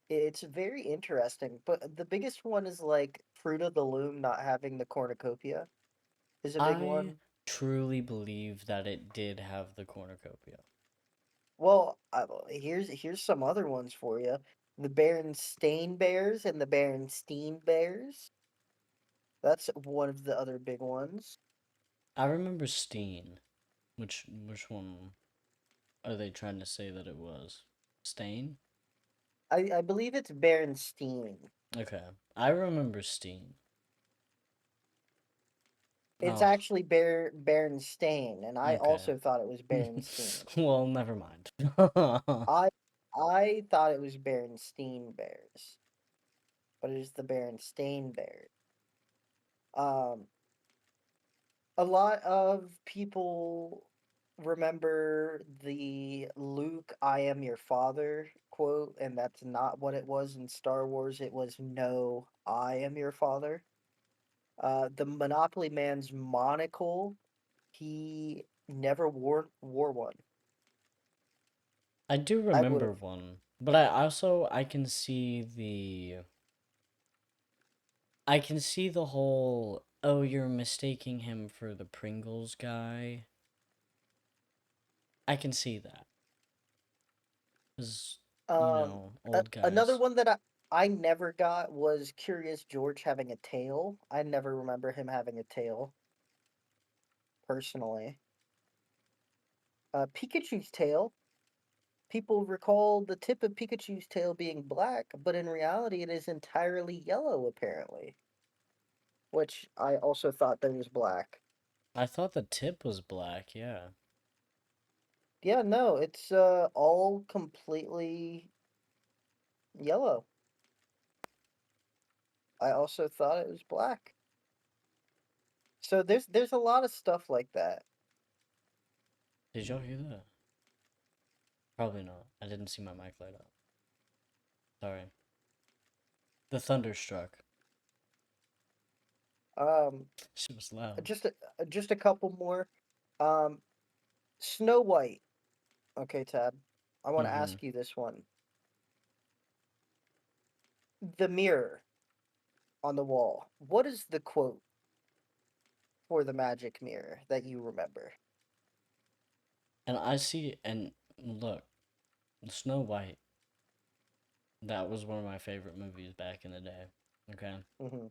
It's very interesting, but the biggest one is like Fruit of the Loom not having the cornucopia is a big I one. truly believe that it did have the cornucopia. Well, here's some other ones for you. The Berenstain Bears and the Berenstein Bears. That's one of the other big ones. I remember Steen. Which one are they trying to say that it was? Stain? I believe it's Berenstein. Okay. I remember Steen. It's Oh, actually Berenstain, and I okay. also thought it was Berenstein. Well, never mind. I I thought it was Berenstein Bears, but it is the Berenstain Bears. Um, a lot of people remember the Luke, I am your father quote, and that's not what it was in Star Wars. It was no, I am your father. The Monopoly Man's monocle, he never wore one. I do I would remember have. one, but I can see the whole, oh, you're mistaking him for the Pringles guy. I can see that. Cuz, old Another guys. one that I never got was Curious George having a tail. I never remember him having a tail, personally. Pikachu's tail. people recall the tip of Pikachu's tail being black, but in reality, it is entirely yellow, apparently. Which I also thought that was black. I thought the tip was black, yeah. Yeah, no, it's all completely yellow. I also thought it was black. So there's a lot of stuff like that. Did y'all hear that? Probably not. I didn't see my mic light up. Sorry. The thunderstruck. Um, Shit was loud. just a couple more. Um, Snow White. Okay, Tad. I want to Mm-hmm. ask you this one. The mirror on the wall. What is the quote for the magic mirror that you remember? And I see, and look, Snow White, that was one of my favorite movies back in the day. Okay. Hmm.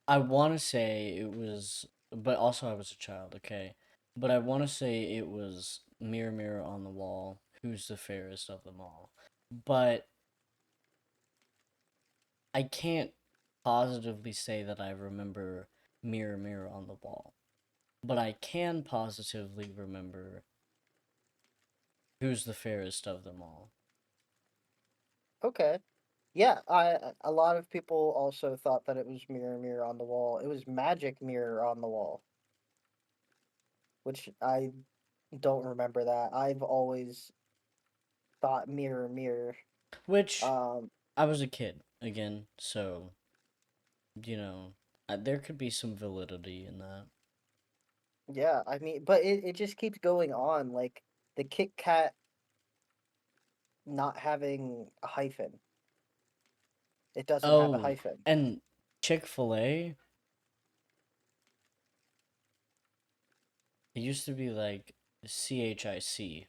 I want to say it was, but also I was a child, okay? But I want to say it was Mirror, Mirror on the Wall, who's the fairest of them all. But I can't positively say that I remember Mirror, Mirror on the Wall. But I can positively remember who's the fairest of them all. Okay. Yeah, a lot of people also thought that it was mirror mirror on the wall. It was magic mirror on the wall, which I don't remember that. I've always thought mirror mirror. Which, Um, I was a kid, again, so, you know, there could be some validity in that. yeah, I mean, but it just keeps going on. Like the Kit Kat not having a hyphen. It doesn't have a Oh, hyphen. and Chick-fil-A, it used to be like CHIC,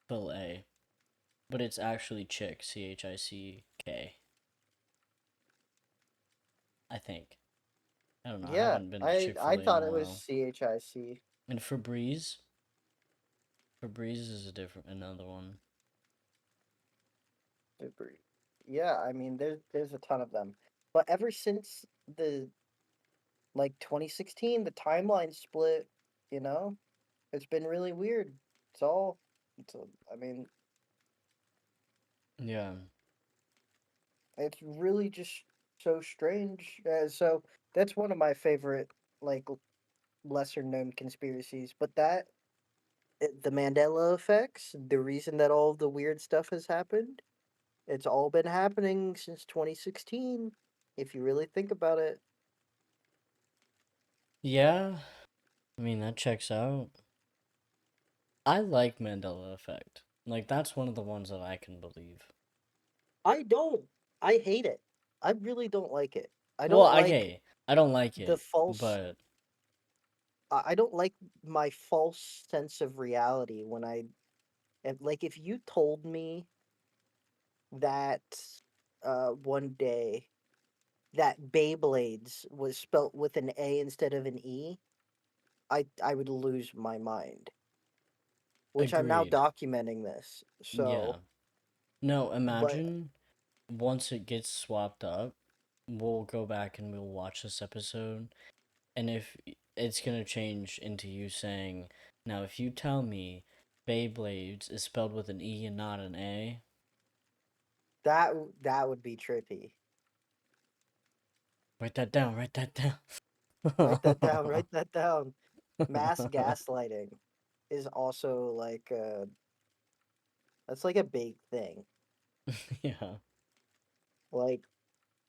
fill A, but it's actually Chick, CHICK, I think. I don't know, I Yeah, haven't been to I Chick-fil-A in a thought it was while. CHIC. And Febreze is a different, another one. Super. Yeah, I mean, there's a ton of them, but ever since the like 2016, the timeline split. You know, it's been really weird. It's all. I mean, Yeah. it's really just so strange. So that's one of my favorite like lesser known conspiracies. But the Mandela effects, the reason that all of the weird stuff has happened, it's all been happening since 2016. If you really think about it. Yeah, I mean, that checks out. I like Mandela Effect. Like, that's one of the ones that I can believe. I don't. I hate it. I really don't like it. I Well, don't like okay, I don't like the it, false. but I don't like my false sense of reality when like if you told me that one day that Beyblades was spelt with an A instead of an E, I would lose my mind. Which I'm now agreed. documenting this. Yeah. So, No, but imagine once it gets swapped up, we'll go back and we'll watch this episode. And if it's gonna change into you saying, now if you tell me Beyblades is spelled with an E and not an A, that would be trippy. write that down, write that down. Write that down. Write that down. Mass gaslighting is also like that's like a big thing. Yeah. Like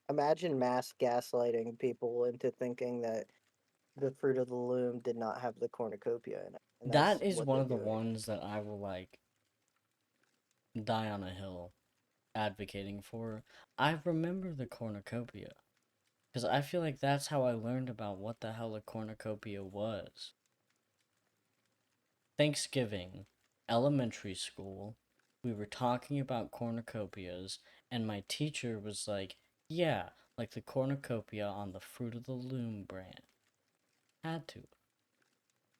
imagine mass gaslighting people into thinking that the fruit of the loom did not have the cornucopia in it, and That that's is what one they're of the doing. ones that I will like die on a hill advocating for. I remember the cornucopia because I feel like that's how I learned about what the hell a cornucopia was. Thanksgiving, elementary school, we were talking about cornucopias, and my teacher was like, yeah, like the cornucopia on the Fruit of the Loom brand. Had to.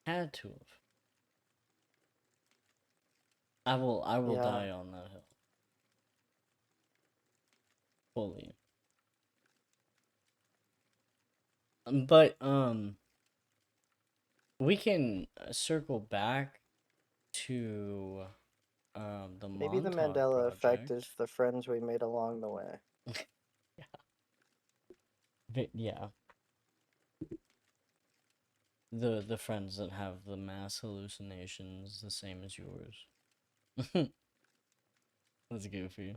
Had to have. I will Yeah. die on that hill. Fully. But we can circle back to the Maybe the Montauk Mandela effect project. is the friends we made along the way. Yeah. Yeah. The friends that have the mass hallucinations the same as yours. That's goofy.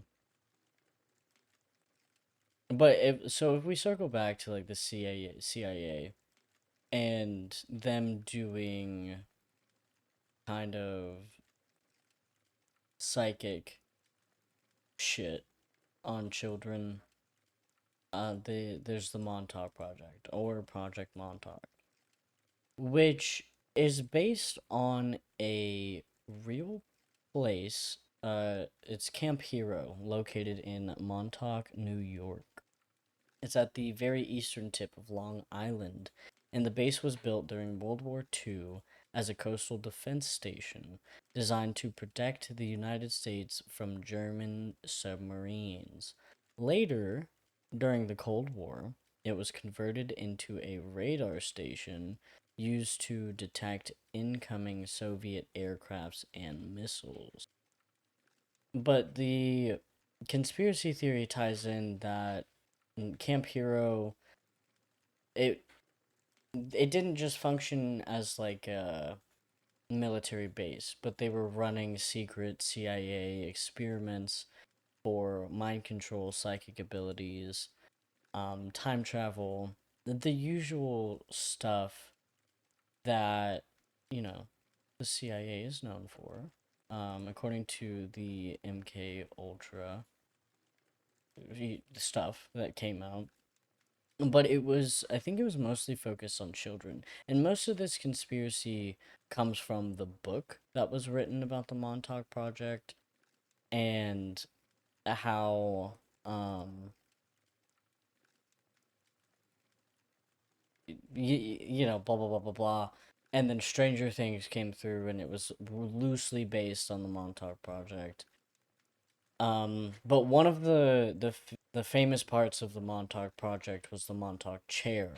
But if we circle back to like the CIA and them doing kind of psychic shit on children, there's the Montauk Project or Project Montauk, which is based on a real place. It's Camp Hero, located in Montauk, New York. It's at the very eastern tip of Long Island, and the base was built during World War II as a coastal defense station designed to protect the United States from German submarines. Later, during the Cold War, it was converted into a radar station used to detect incoming Soviet aircrafts and missiles. But the conspiracy theory ties in that Camp Hero, it it didn't just function as like a military base, but they were running secret CIA experiments for mind control, psychic abilities, time travel, the usual stuff that, you know, the CIA is known for. According to the MK Ultra stuff that came out. But I think it was mostly focused on children. And most of this conspiracy comes from the book that was written about the Montauk Project and how, blah, blah, blah, blah, blah. And then Stranger Things came through and it was loosely based on the Montauk Project. But one of the famous parts of the Montauk Project was the Montauk Chair.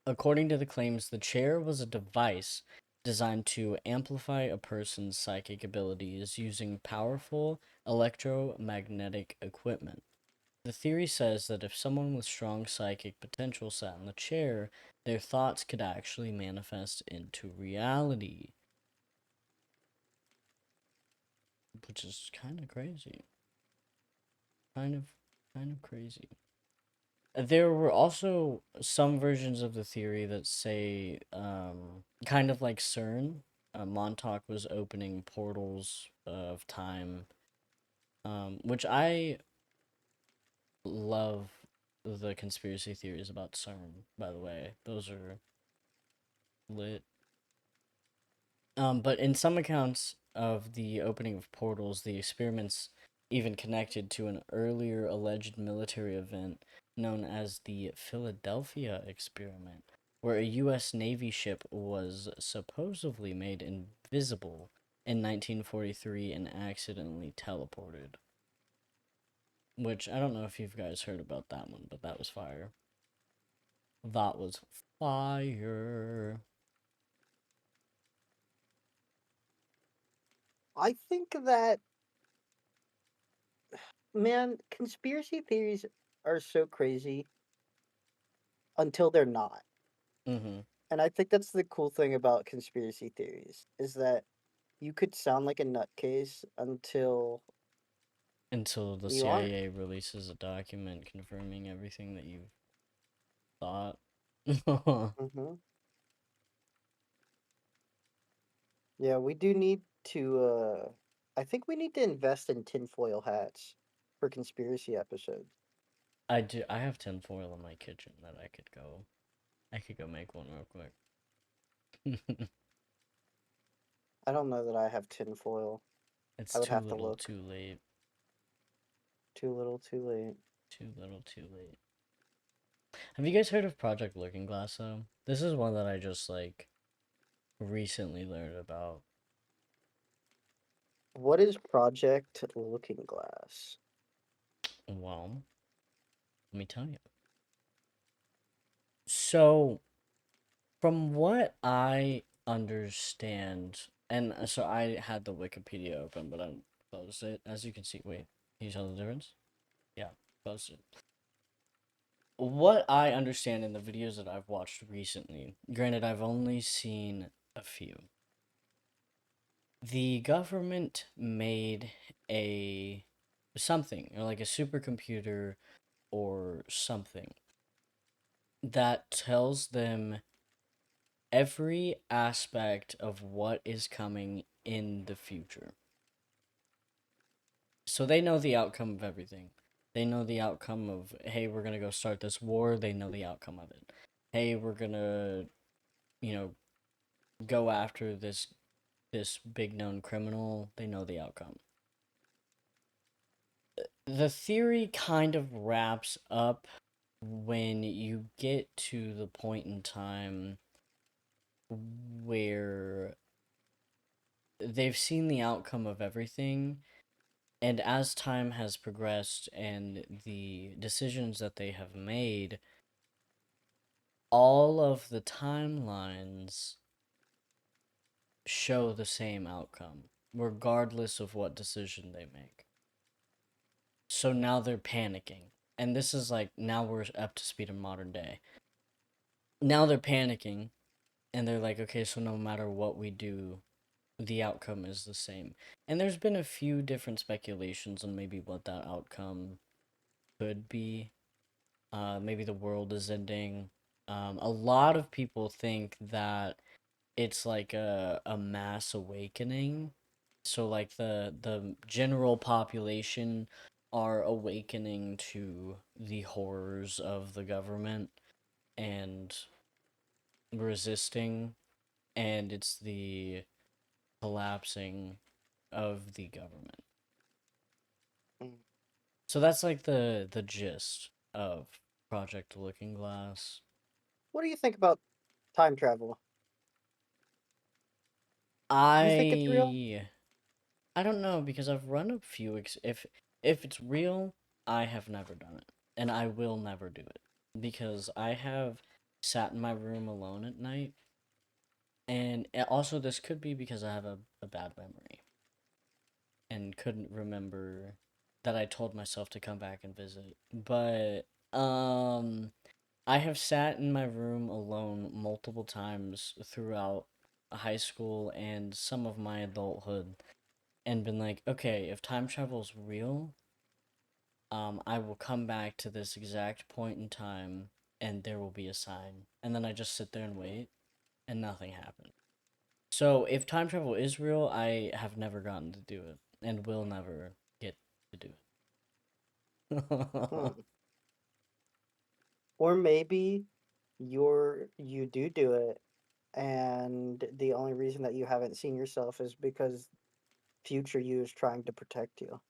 According to the claims, the chair was a device designed to amplify a person's psychic abilities using powerful electromagnetic equipment. The theory says that if someone with strong psychic potential sat in the chair, their thoughts could actually manifest into reality, which is kind of crazy. Kind of kind of crazy. There were also some versions of the theory that say, kind of like CERN, Montauk was opening portals of time, which I love the conspiracy theories about CERN, by the way. Those are lit. But in some accounts of the opening of portals, the experiments even connected to an earlier alleged military event known as the Philadelphia experiment, where a U.S. Navy ship was supposedly made invisible in 1943 and accidentally teleported. Which I don't know if you guys heard about that one, but that was fire. That was fire. I think that, man, conspiracy theories are so crazy until they're not. Mm-hmm. And I think that's the cool thing about conspiracy theories is that you could sound like a nutcase until Until the you aren't. CIA releases a document confirming everything that you've thought. Hmm. Yeah, we do need to. I think we need to invest in tinfoil hats for conspiracy episodes. I do. I have tinfoil in my kitchen that I could go. I could go make one real quick. I don't know that I have tinfoil. It's I would too have to little, look. too late. Too little, too late. Too little, too late. Have you guys heard of Project Looking Glass though? This is one that I just like recently learned about. What is Project Looking Glass? Well, let me tell you. So, from what I understand, and so I had the Wikipedia open, but I closed it. As you can see, wait, can you tell the difference? Yeah, closed it. What I understand in the videos that I've watched recently, granted, I've only seen a few. The government made a something, or like a supercomputer or something that tells them every aspect of what is coming in the future. So they know the outcome of everything. They know the outcome of, hey, we're going to go start this war. They know the outcome of it. Hey, we're going to, you know, go after this big known criminal. They know the outcome. The theory kind of wraps up when you get to the point in time where they've seen the outcome of everything, and as time has progressed and the decisions that they have made, all of the timelines show the same outcome, regardless of what decision they make. So now they're panicking. And this is like, now we're up to speed in modern day. Now they're panicking, and they're like, okay, so no matter what we do, the outcome is the same. And there's been a few different speculations on maybe what that outcome could be. Maybe the world is ending. A lot of people think that it's like a mass awakening. So like the general population are awakening to the horrors of the government and resisting, and it's the collapsing of the government. Mm. So that's like the gist of Project Looking Glass. What do you think about time travel? Do you think it's real? I I don't know because I've run a few if it's real, I have never done it and I will never do it because I have sat in my room alone at night, and also this could be because I have a bad memory and couldn't remember that I told myself to come back and visit. But I have sat in my room alone multiple times throughout high school and some of my adulthood and been like, okay, if time travel is real, I will come back to this exact point in time and there will be a sign. And then I just sit there and wait and nothing happens. So if time travel is real, I have never gotten to do it and will never get to do it. Hmm. Or maybe you do it, and the only reason that you haven't seen yourself is because future you is trying to protect you.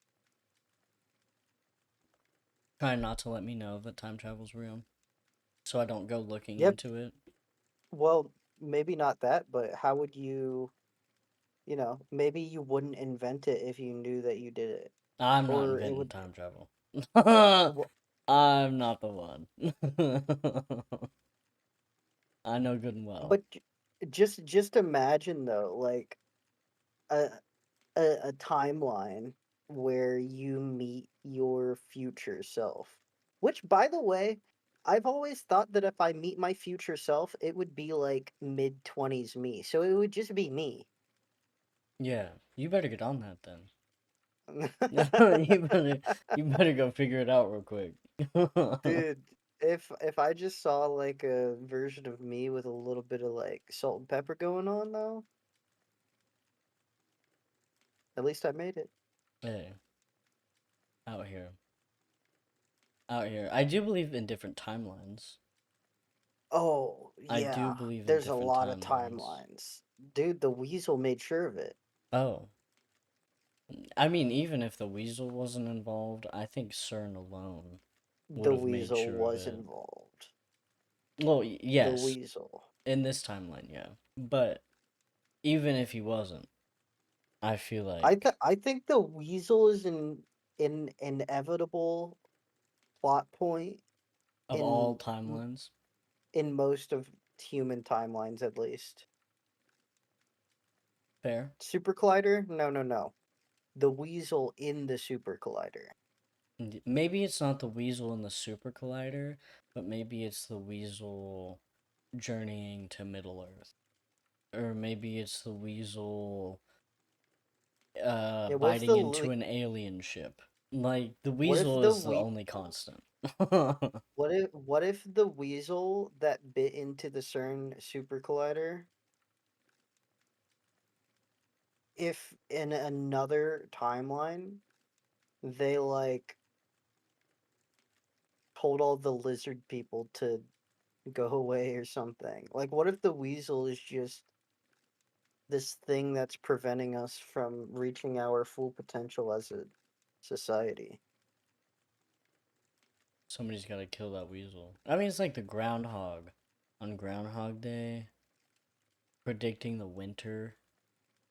Trying not to let me know that time travel's real so I don't go looking Yep. into it. Well, maybe not that, but how would you, maybe you wouldn't invent it if you knew that you did it. I'm not Or it inventing would, time travel. wh- I'm not the one. I know good and well. but just imagine though, like a, a timeline where you meet your future self. Which, by the way, I've always thought that if I meet my future self, it would be like mid 20s me. So it would just be me. Yeah, you better get on that then. you better you better go figure it out real quick. Dude, if I just saw like a version of me with a little bit of like salt and pepper going on though, at least I made it. Hey, out here. Out here. I do believe in different timelines. Oh, I do yeah. believe in There's a different lot of timelines. timelines. Dude, the weasel made sure of it. Oh, I mean, even if the weasel wasn't involved, I think CERN alone would The have made weasel sure of was it. involved. Well, The yes, Weasel. in this timeline, yeah. But even if he wasn't, I feel like I think the Weasel is an inevitable plot point of all in timelines, in most of human timelines, at least. fair. Super Collider? No, no, no. The Weasel in the Super Collider. Maybe it's not the Weasel in the Super Collider, but maybe it's the Weasel journeying to Middle Earth. Or maybe it's the Weasel Yeah, biting into an alien ship. Like the what if Weasel the is the we only constant. what if the Weasel that bit into the CERN Super Collider, if in another timeline they like told all the lizard people to go away or something? Like, what if the Weasel is just this thing that's preventing us from reaching our full potential as a society? Somebody's got to kill that Weasel. I mean, it's like the groundhog on Groundhog Day predicting the winter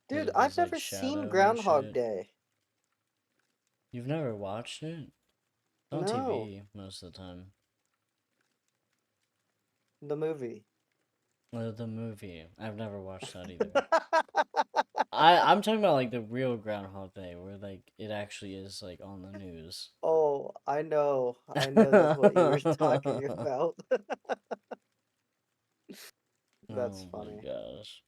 because Dude, of I've his like never seen shadow and Groundhog shit. Day. You've never watched it? It's on No, TV most of the time. the movie. The movie. I've never watched that either. I'm talking about like the real Groundhog Day where like it actually is like on the news. Oh, I know. I know that's what you were talking about. That's Oh my funny. gosh.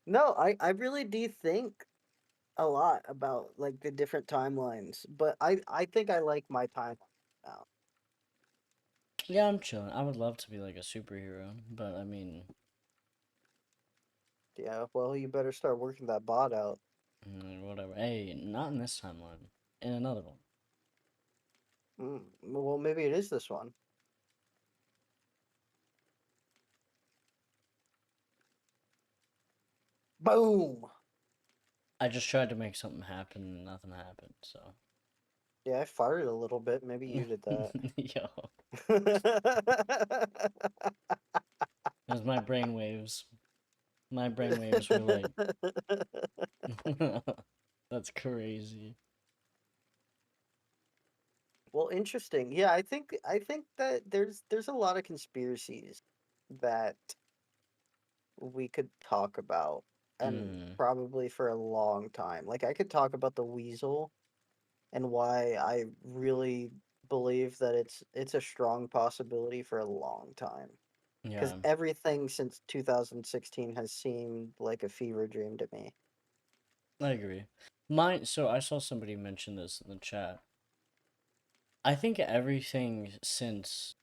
No, I really do think a lot about like the different timelines, but I think I like my timeline now. Yeah, I'm chilling. I would love to be like a superhero, but I mean, Yeah, well, you better start working that bot out. whatever. Hey, not in this timeline. In another one. Well, maybe it is this one. Boom. I just tried to make something happen and nothing happened, so. Yeah, I fired a little bit. Maybe you did that. Yo, it was my brainwaves. My brainwaves were like, that's crazy. Well, interesting. Yeah, I think that there's a lot of conspiracies that we could talk about, and Mm, probably for a long time. Like, I could talk about the weasel and why I really believe that it's a strong possibility for a long time. Because yeah, everything since 2016 has seemed like a fever dream to me. I agree. Mine, so I saw somebody mention this in the chat. I think everything since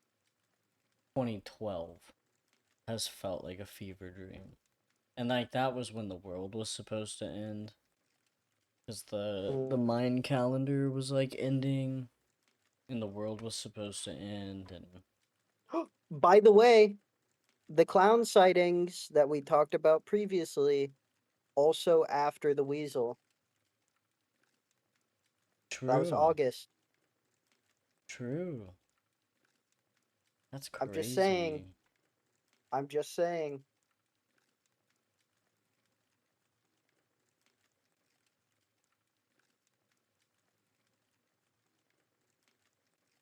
2012 has felt like a fever dream. And like that was when the world was supposed to end. Because the Mm. Mayan calendar was like ending and the world was supposed to end and By the way, the clown sightings that we talked about previously, also after the weasel. That was true. August. True. That's I'm just saying. crazy. I'm just saying.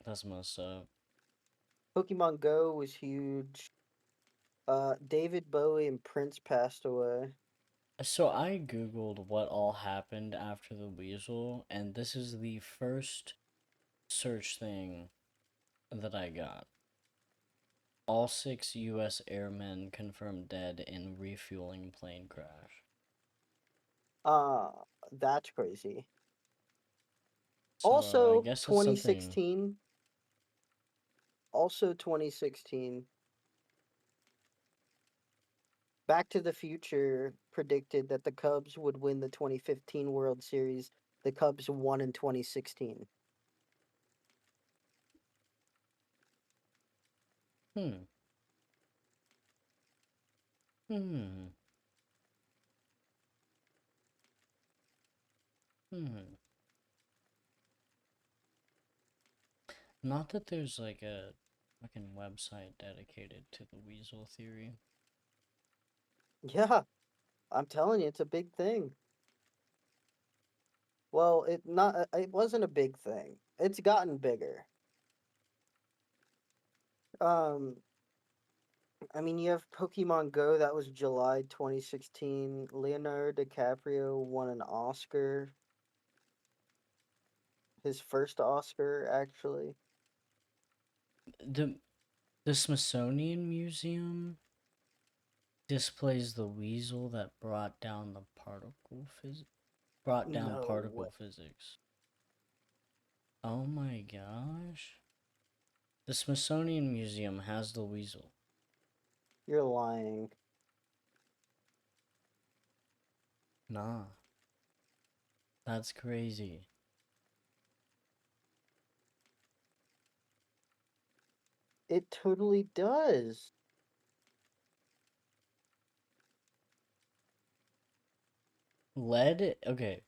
That's messed up. Pokemon Go was huge. David Bowie and Prince passed away. So I googled what all happened after the Weasel, and this is the first search thing that I got. All 6 U.S. airmen confirmed dead in refueling plane crash. Uh, that's crazy. So I Also, guess it's something. 2016. Also, 2016. Back to the Future predicted that the Cubs would win the 2015 World Series. The Cubs won in 2016. Hmm. Hmm. Hmm. Not that there's like a fucking website dedicated to the weasel theory. Yeah, I'm telling you, it's a big thing. Well, it wasn't a big thing. It's gotten bigger. Um, I mean, you have Pokemon Go. That was July 2016. Leonardo DiCaprio won an Oscar. His first Oscar, actually. The the Smithsonian Museum displays the weasel that brought down No way. particle physics. Oh my gosh. The Smithsonian Museum has the weasel. You're lying. Nah, that's crazy. It totally does. Lead, okay.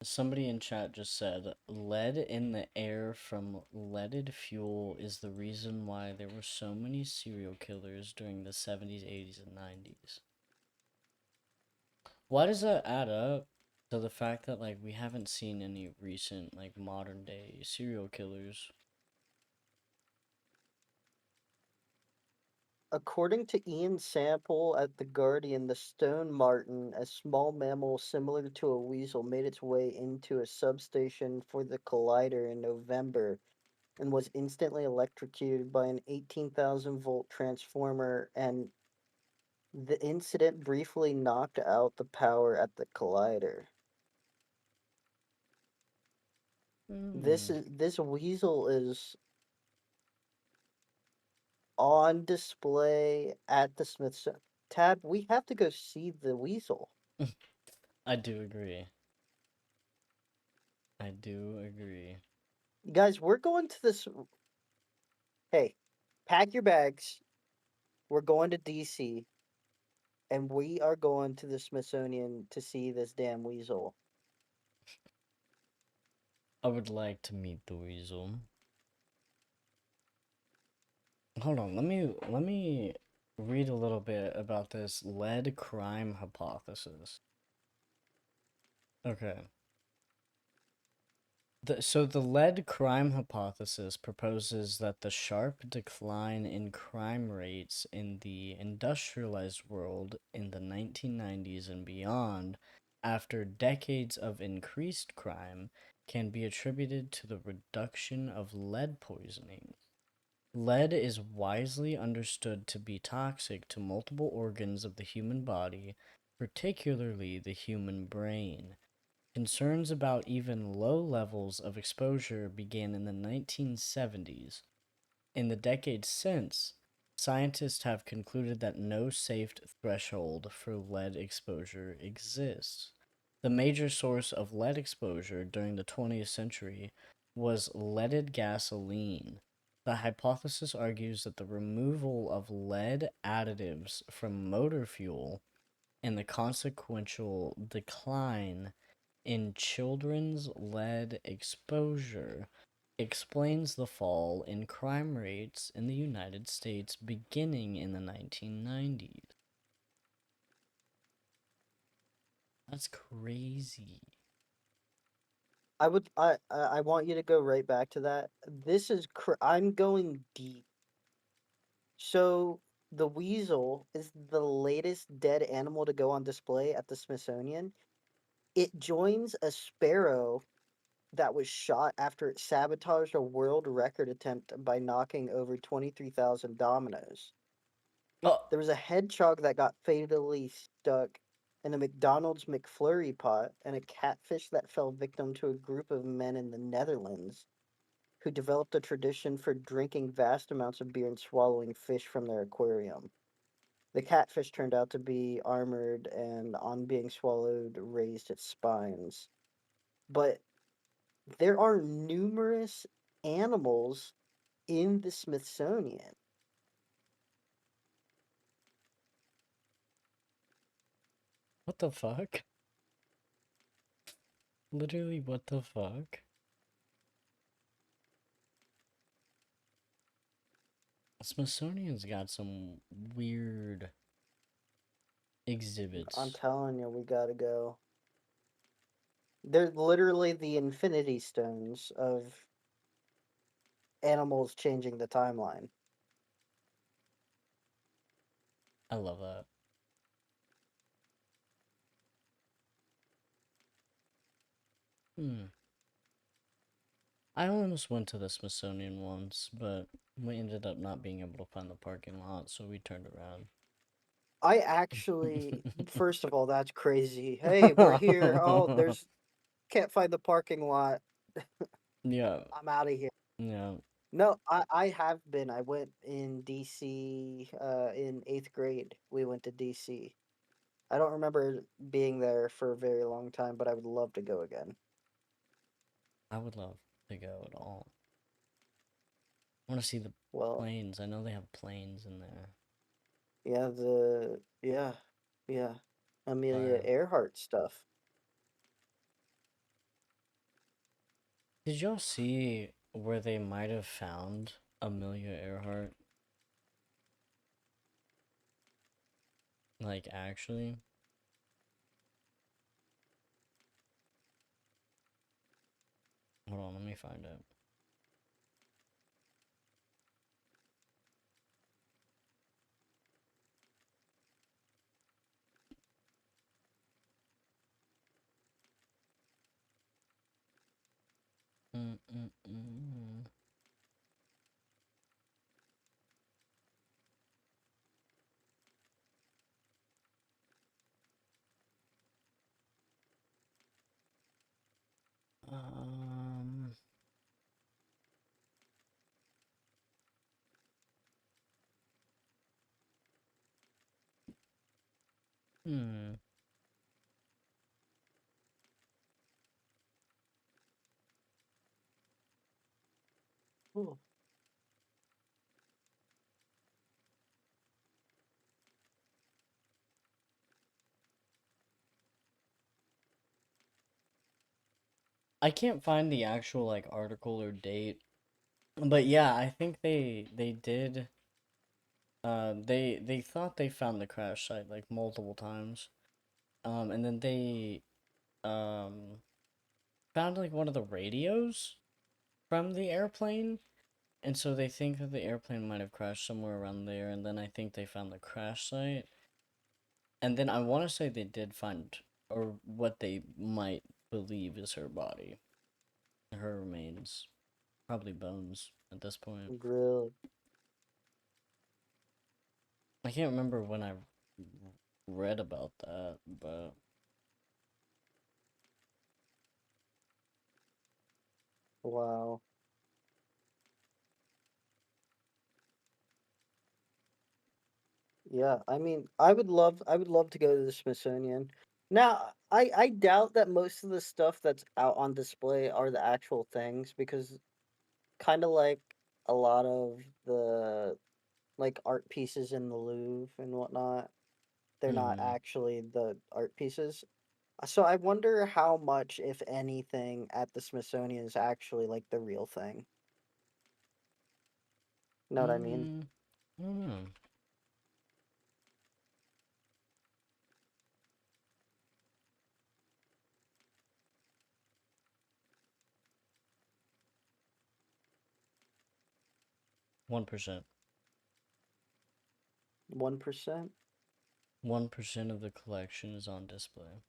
Somebody in chat just said lead in the air from leaded fuel is the reason why there were so many serial killers during the 70s, 80s, and 90s. Why does that add up to the fact that like we haven't seen any recent like modern day serial killers? According to Ian Sample at The Guardian, the stone marten, a small mammal similar to a weasel, made its way into a substation for the collider in November and was instantly electrocuted by an 18,000-volt transformer, and the incident briefly knocked out the power at the collider. Hmm. This weasel is on display at the Smithsonian. Tab, we have to go see the weasel. I do agree. I do agree. Guys, we're going to this. Hey, pack your bags. We're going to DC, and we are going to the Smithsonian to see this damn weasel. I would like to meet the weasel. Hold on, let me read a little bit about this lead crime hypothesis. Okay. So the lead crime hypothesis proposes that the sharp decline in crime rates in the industrialized world in the 1990s and beyond, after decades of increased crime, can be attributed to the reduction of lead poisoning. Lead is wisely understood to be toxic to multiple organs of the human body, particularly the human brain. Concerns about even low levels of exposure began in the 1970s. In the decades since, scientists have concluded that no safe threshold for lead exposure exists. The major source of lead exposure during the 20th century was leaded gasoline. The hypothesis argues that the removal of lead additives from motor fuel and the consequential decline in children's lead exposure explains the fall in crime rates in the United States beginning in the 1990s. That's crazy. I want you to go right back to that. I'm going deep. So the weasel is the latest dead animal to go on display at the Smithsonian. It joins a sparrow that was shot after it sabotaged a world record attempt by knocking over 23,000 dominoes. Oh, There was a hedgehog that got fatally stuck in a McDonald's McFlurry pot, and a catfish that fell victim to a group of men in the Netherlands who developed a tradition for drinking vast amounts of beer and swallowing fish from their aquarium. The catfish turned out to be armored and, on being swallowed, raised its spines. But there are numerous animals in the Smithsonian. what the fuck? Literally, what the fuck? Smithsonian's got some weird I'm exhibits. telling you, we gotta go. They're literally the infinity stones of animals changing the timeline. I love that. Hmm. I almost went to the Smithsonian once, but we ended up not being able to find the parking lot, so we turned around. I actually, first of all, that's crazy. Hey, we're here. Oh, there's can't find the parking lot. Yeah, I'm out of here. yeah. No, I have been. I went in DC in 8th grade. We went to DC. I don't remember being there for a very long time, but I would love to go again. I would love to go at all. I want to see the Well, planes. I know they have planes in there. yeah, yeah. Amelia Fire. Earhart stuff. Did y'all see where they might have found Amelia Earhart? Like, actually? Hold on, let me find it. Mm-mm-mm. Um, hmm. Ooh. 'I can't find the actual, like, article or date. But yeah, I think they did. They thought they found the crash site like multiple times. And then they um found like one of the radios from the airplane, and so they think that the airplane might have crashed somewhere around there. And then I think they found the crash site, and then I want to say they did find, or what they might believe is her body, her remains, probably bones at this point. Really? I can't remember when I read about that, but Wow. Yeah, I mean, I would love to go to the Smithsonian. Now, I doubt that most of the stuff that's out on display are the actual things because kind of like a lot of the like art pieces in the Louvre and whatnot, they're not mm-hmm. actually the art pieces. So I wonder how much, if anything, at the Smithsonian is actually like the real thing. Know what I mean? Mm, I don't know. 1%. 1%? 1% of the collection is on display.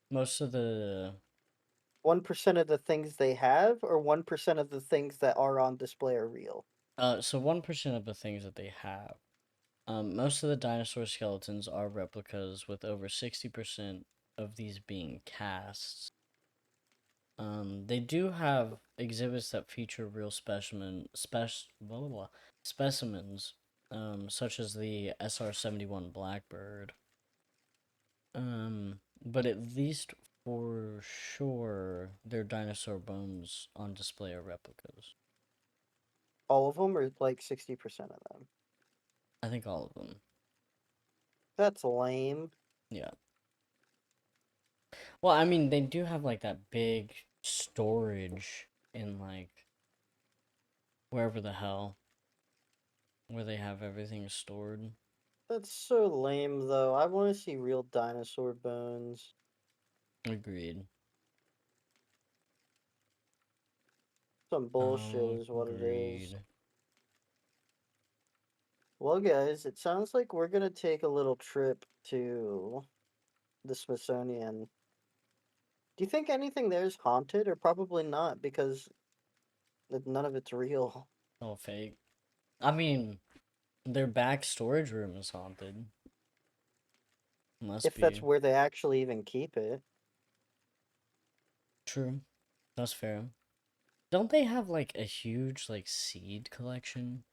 Most of the 1% of the things they have, or 1% of the things that are on display are real? so 1% of the things that they have. Most of the dinosaur skeletons are replicas, with over 60% of these being casts. They do have exhibits that feature real blah, blah, blah, specimens, such as the SR-71 Blackbird. But at least for sure, their dinosaur bones on display are replicas. All of them, or like 60% of them? I think all of them. That's lame. Yeah. Well, I mean, they do have like that big storage. in like wherever the hell where they have everything stored. That's so lame, though. I want to see real dinosaur bones. Agreed. Some bullshit is what it is. Agreed. Well, guys, it sounds like we're gonna take a little trip to the Smithsonian. Do you think anything there is haunted, or probably not, because none of it's real? All fake. I mean, their back storage room is haunted. Must If that's be. where they actually even keep it. True. That's fair. Don't they have like a huge like seed collection?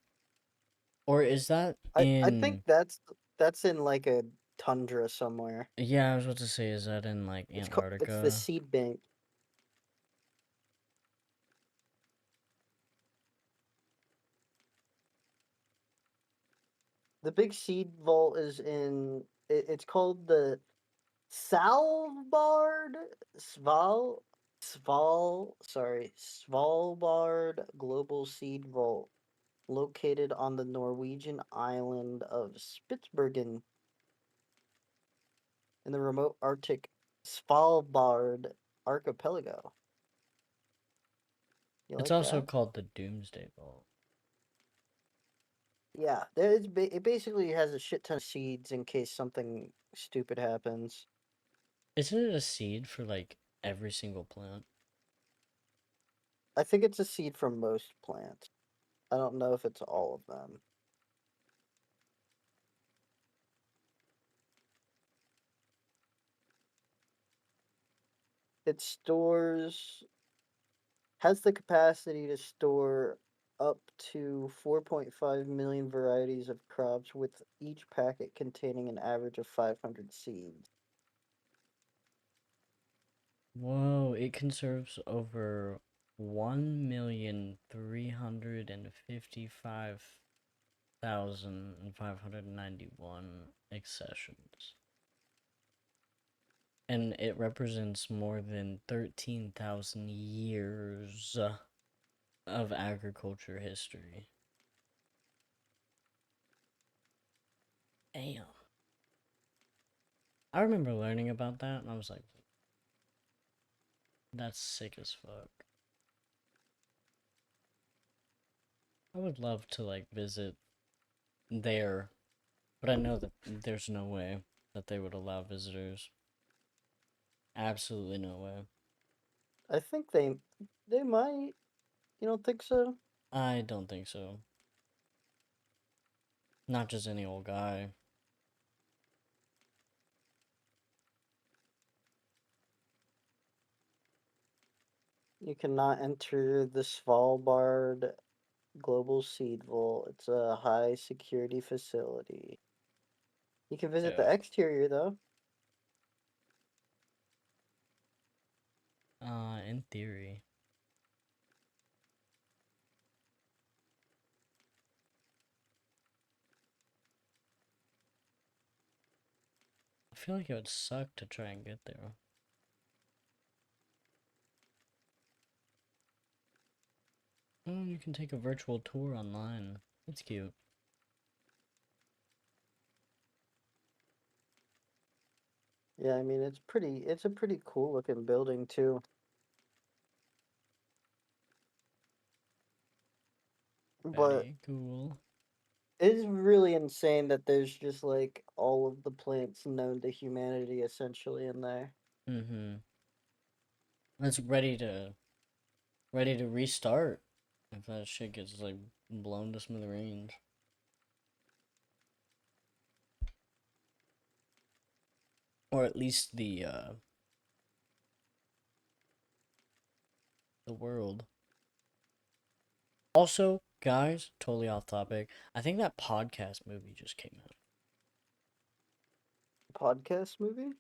Or is that I think in that's in like a tundra somewhere. yeah, I was about to say, is that in like It's the Antarctica? seed bank. The big seed vault is in. It's called the Svalbard Svalbard Global Seed Vault, located on the Norwegian island of Spitsbergen in the remote Arctic Svalbard archipelago. You It's like also that? called the Doomsday Vault. Yeah, it basically has a shit ton of seeds in case something stupid happens. Isn't it a seed for like every single plant? I think it's a seed from most plants. I don't know if it's all of them. It stores has the capacity to store up to 4.5 million varieties of crops, with each packet containing an average of 500 seeds. Whoa, it conserves over 1,355,591 accessions. And it represents more than 13,000 years of agriculture history. Damn. I remember learning about that and I was like, that's sick as fuck. I would love to like visit there, but I know that there's no way that they would allow visitors. Absolutely no way. I think they might. You don't think so? I don't think so. Not just any old guy. You cannot enter the Svalbard Global Seed Vault. It's a high security facility. You can visit the Yeah. exterior though. In theory. I feel like it would suck to try and get there. Oh, you can take a virtual tour online. That's cute. Yeah, I mean it's a pretty cool looking building too. But Very cool. it is really insane that there's just like all of the plants known to humanity essentially in there. Mm-hmm. It's ready to restart if that shit gets like blown to smithereens. Or at least the world. Also, guys, totally off topic. I think that podcast movie just came out. Podcast movie?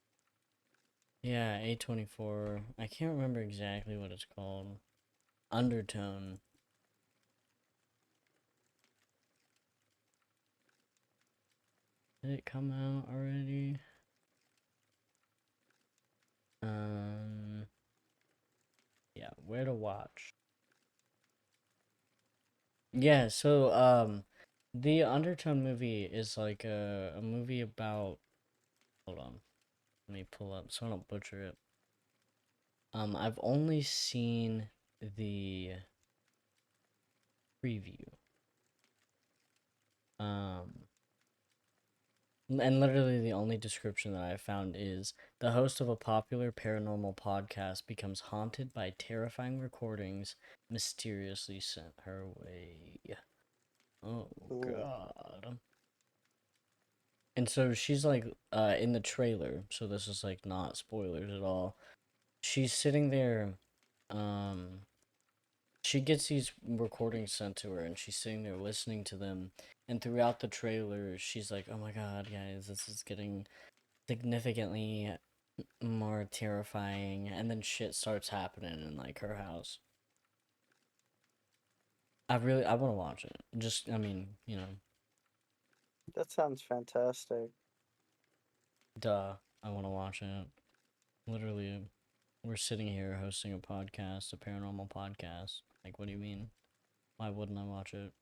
Yeah, A24. I can't remember exactly what it's called. Undertone. Did it come out already? Um, yeah, where to watch? Yeah, so the Undertone movie is like a movie about, hold on, let me pull up so I don't butcher it. I've only seen the preview. Um and literally the only description that I found is the host of a popular paranormal podcast becomes haunted by terrifying recordings mysteriously sent her way. Oh Cool. god. And so she's like in the trailer, so this is like not spoilers at all. She's sitting there, um she gets these recordings sent to her and she's sitting there listening to them, and throughout the trailer she's like, "Oh my god, guys, this is getting significantly more terrifying," and then shit starts happening in like her house. I want to watch it. Just I mean, That sounds fantastic. duh, I want to watch it. Literally, we're sitting here hosting a podcast, a paranormal podcast. Like, what do you mean? Why wouldn't I watch it?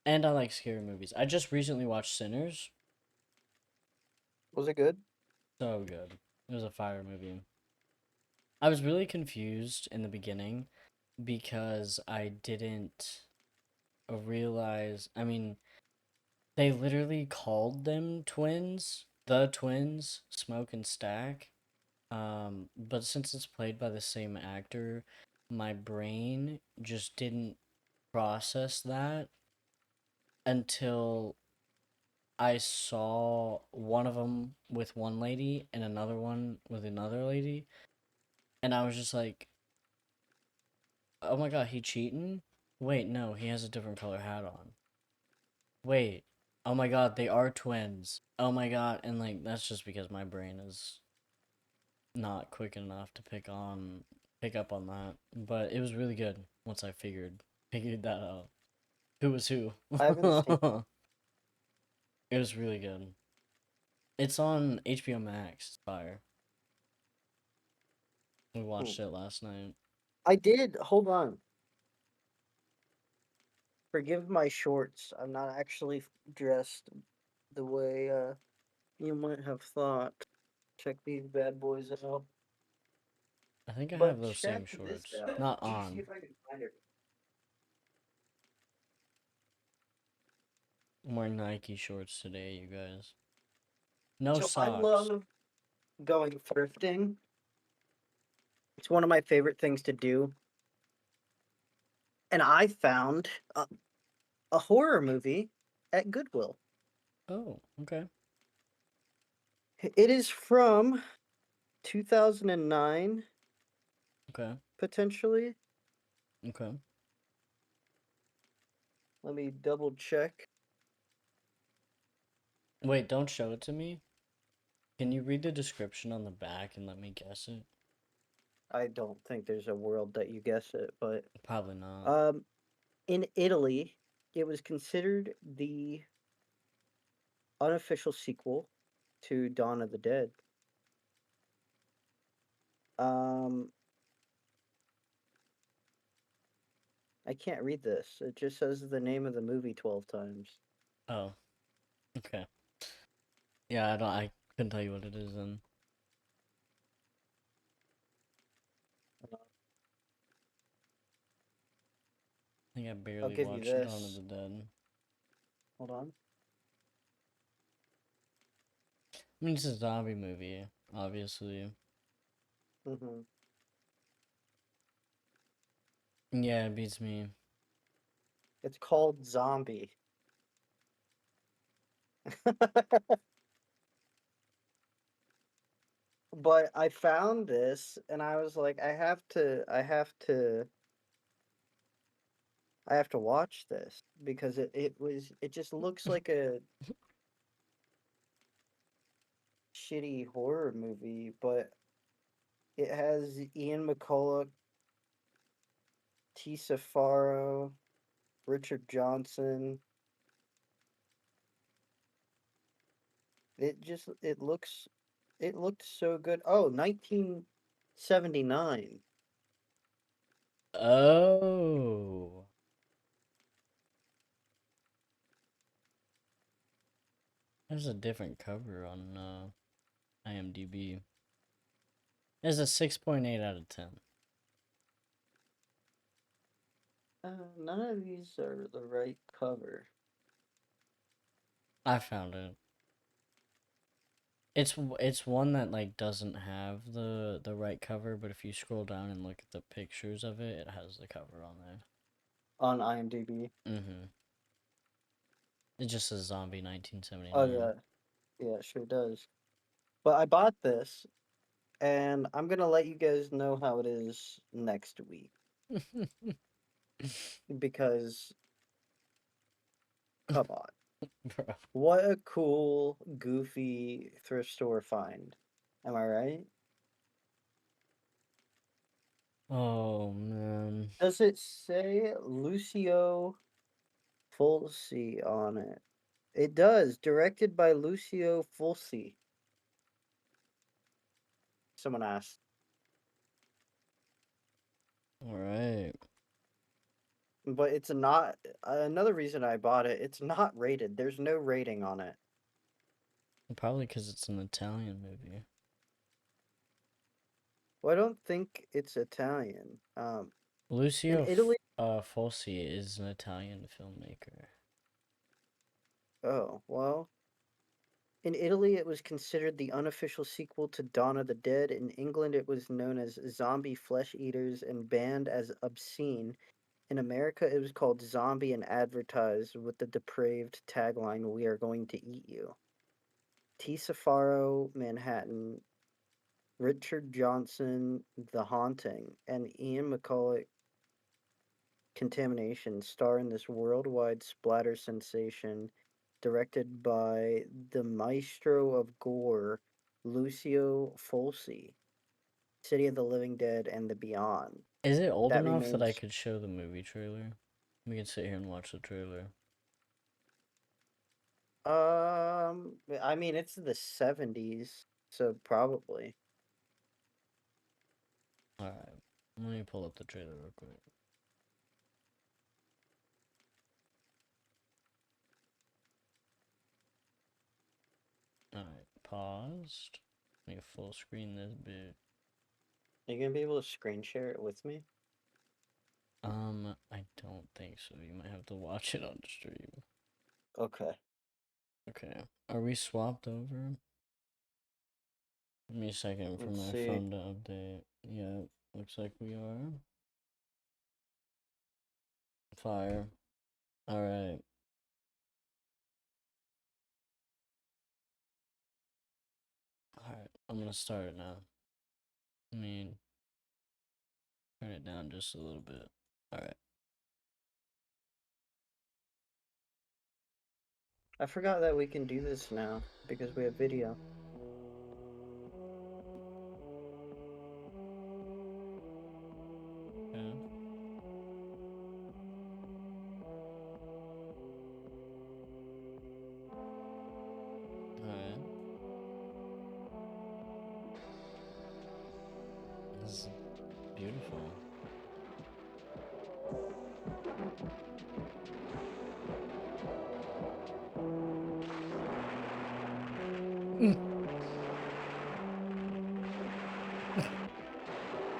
And I like scary movies. I just recently watched Sinners. Was it good? So good. It was a fire movie. I was really confused in the beginning because I didn't realize. I mean, they literally called them twins, the twins, Smoke and Stack. But since it's played by the same actor, my brain just didn't process that until I saw one of them with one lady and another one with another lady, and I was just like, "Oh my god, he cheating? Wait, no, he has a different color hat on. Wait, oh my god, they are twins. Oh my god," and like that's just because my brain is not quick enough to pick up on that. But it was really good once I figured that out. Who was who? I haven't seen. It was really good. It's on HBO Max. It's fire. We Hmm. watched it last night. I did. Hold on. Forgive my shorts. I'm not actually dressed the way you might have thought. Check these bad boys out. I think I have But those check same this shorts. out. Not Let me see on. if I can find it. I'm wearing Nike shorts today, you guys. No So I socks. love going thrifting. It's one of my favorite things to do. And I found a horror movie at Goodwill. Oh, okay. It is from 2009, Okay. potentially. Okay. Let me double check. Wait, don't show it to me. Can you read the description on the back and let me guess it? I don't think there's a world that you guess it, but Probably not. um, in Italy, it was considered the unofficial sequel to Dawn of the Dead. Um, I can't read this. It just says the name of the movie 12 times. Oh, okay. Yeah, I couldn't tell you what it is then. Uh, I think I I'll barely give you watched Dawn of this. the Dead. Hold on. I mean, it's a zombie movie, obviously. Hmm. Yeah, it beats me. It's called Zombie. But I found this and I was like, I have to watch this because it just looks like a shitty horror movie, but it has Ian McCulloch, Tisa Farrow, Richard Johnson. It looked so good. Oh, 1979. Oh. There's a different cover on IMDb. It's a 6.8 out of 10. None of these are the right cover. I found it. It's one that like doesn't have the right cover, but if you scroll down and look at the pictures of it, it has the cover on there. On IMDb. Mm-hmm. It just says Zombie 1979. Oh yeah, yeah, it sure does. But I bought this, and I'm gonna let you guys know how it is next week because come on, Bro. what a cool, goofy thrift store find. Am I right? Oh man. Does it say Lucio Fulci on it? It does. Directed by Lucio Fulci. Someone asked. All right. But it's not. Another reason I bought it, it's not rated. There's no rating on it. Probably because it's an Italian movie. Well, I don't think it's Italian. In Lucio Italy. Fulci is an Italian filmmaker. Oh, well. In Italy, it was considered the unofficial sequel to Dawn of the Dead. In England, it was known as Zombie Flesh Eaters and banned as obscene. In America, it was called Zombie and advertised with the depraved tagline, "We are going to eat you." T. Safaro, Manhattan, Richard Johnson, The Haunting, and Ian McCulloch, Contamination, star in this worldwide splatter sensation directed by the maestro of gore, Lucio Fulci. City of the Living Dead and the Beyond. Is it old That enough that I remains. could show the movie trailer? We could sit here and watch the trailer. I mean, it's the 70s, so probably. Alright. Let me pull up the trailer real quick. Alright, paused. Let me full screen this bit. Are you gonna be able to screen share it with me? I don't think so. You might have to watch it on stream. Okay. Okay. Are we swapped over? Give me a second for Let's my see. phone to update. Yeah, looks like we are. Fire. Alright. Alright, I'm gonna start it now. I mean, turn it down just a little bit. Alright. I forgot that we can do this now because we have video. Yeah. Alright. This is beautiful.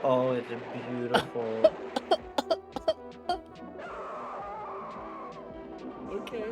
Oh, it's beautiful. Okay.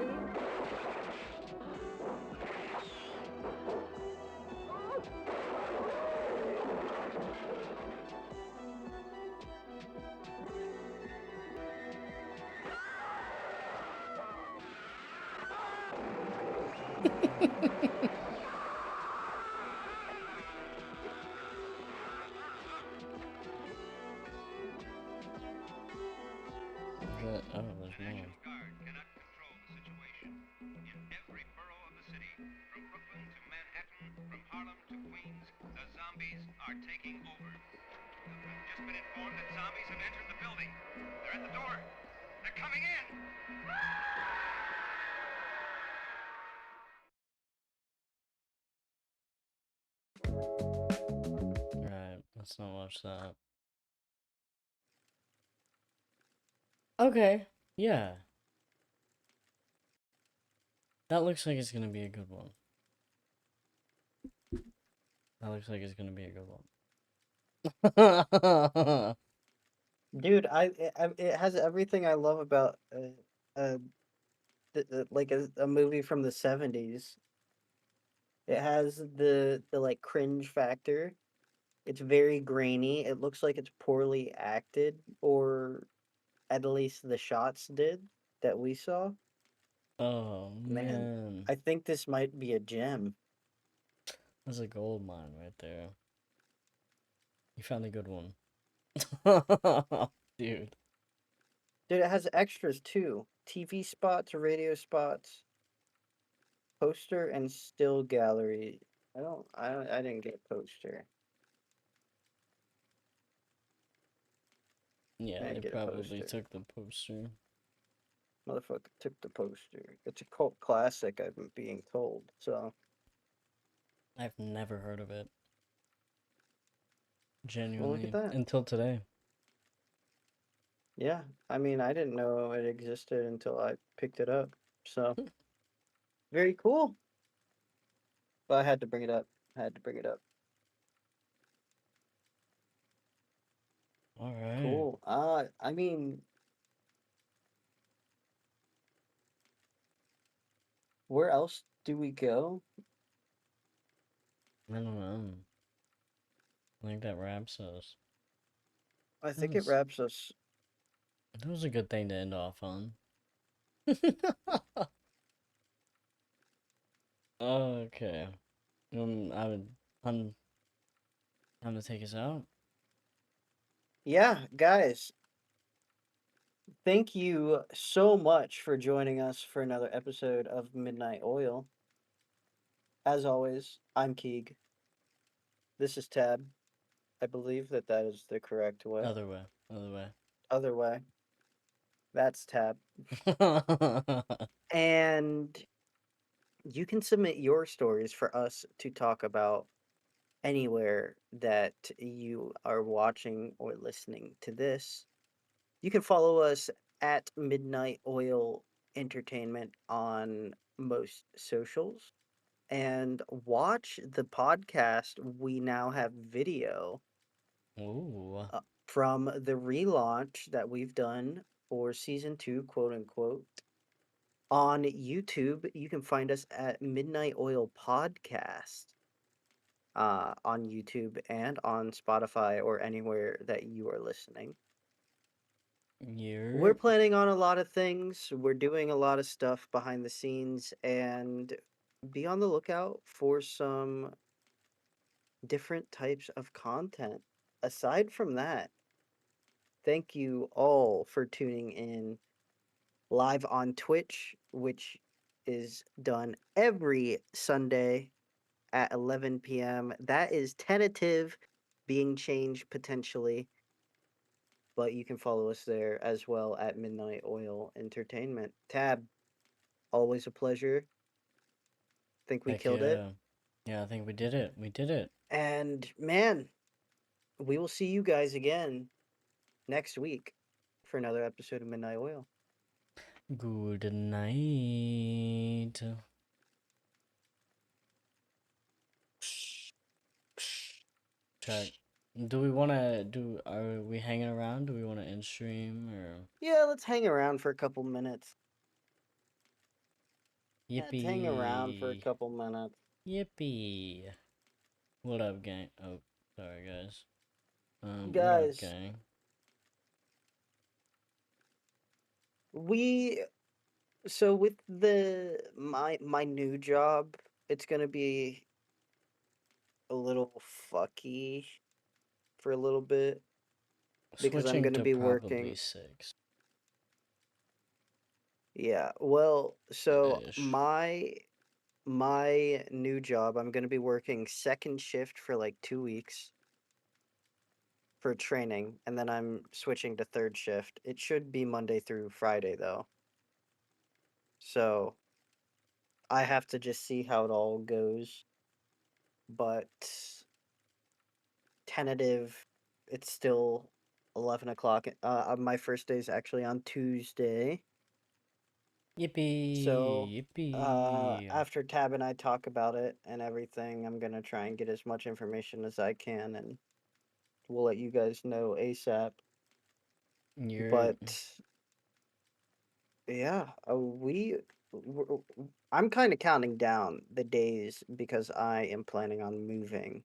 Oh, there's more. National Guard cannot control the situation. In every borough of the city, from Brooklyn to Manhattan, from Harlem to Queens, the zombies are taking over. We've just been informed that zombies have entered the building. They're at the door. They're coming in. Alright, let's not watch that. Okay, yeah. That looks like it's gonna be a good one. That looks like it's gonna be a good one. Dude, it has everything I love about uh like a movie from the 70s. It has the like cringe factor. It's very grainy. It looks like it's poorly acted, or at least the shots did that we saw. Oh Man, man, I think this might be a gem. that's a gold mine right there. You found a good one, dude. Dude, it has extras too. TV spots, radio spots, poster, and still gallery. I didn't get a poster. I Yeah, they didn't get a probably poster. took the poster. Motherfucker took the poster. It's a cult classic, I'm being told. So, I've never heard of it, well, look at genuinely, that. until today. Yeah, I mean, I didn't know it existed until I picked it up. So, very cool. But I had to bring it up. I had to bring it up. All right. Cool. I mean, where else do we go? I don't know. I think that wraps us. I That think it was, wraps us. that was a good thing to end off on. Okay. I would. I'm. Time to take us out. Yeah, guys, thank you so much for joining us for another episode of Midnight Oil. As always, I'm Keeg. This is Tab. I believe that that is the correct way. Other way. Other Other way. That's Tab. way. And you can submit your stories for us to talk about anywhere that you are watching or listening to this. You can follow us at Midnight Oil Entertainment on most socials and watch the podcast. We now have video Ooh. from the relaunch that we've done for season 2, quote unquote. On YouTube, you can find us at Midnight Oil Podcast on YouTube and on Spotify or anywhere that you are listening. We're Yerp. planning on a lot of things. We're doing a lot of stuff behind the scenes, and be on the lookout for some different types of content. Aside from that, thank you all for tuning in live on Twitch, which is done every Sunday at 11 p.m. That is tentative, being changed potentially, but you can follow us there as well at Midnight Oil Entertainment. Tab, always a pleasure. Think we Heck killed it. yeah. Yeah, I think we did it. We did it. And man, we will see you guys again next week for another episode of Midnight Oil. Good night. Check. Do we want to do? Are we hanging around? Do we want to end stream or? Yeah, let's hang around for a couple minutes. Let's hang around for a Yippee! couple minutes. Yippee! What up, gang? Oh, sorry, guys. What up, Guys, gang? we so with the my new job, it's gonna be a little fucky for a little bit because I'm Switching gonna to be probably working. 6 Yeah, well, so ish. my new job, I'm gonna be working second shift for like 2 weeks for training, and then I'm switching to third shift. It should be Monday through Friday though. So I have to just see how it all goes. But tentative, it's still 11 o'clock. My first day is actually on Tuesday. So, Yippee! Yippee! after Tab and I talk about it and everything, I'm gonna try and get as much information as I can, and we'll let you guys know ASAP. You're But yeah, I'm kind of counting down the days because I am planning on moving,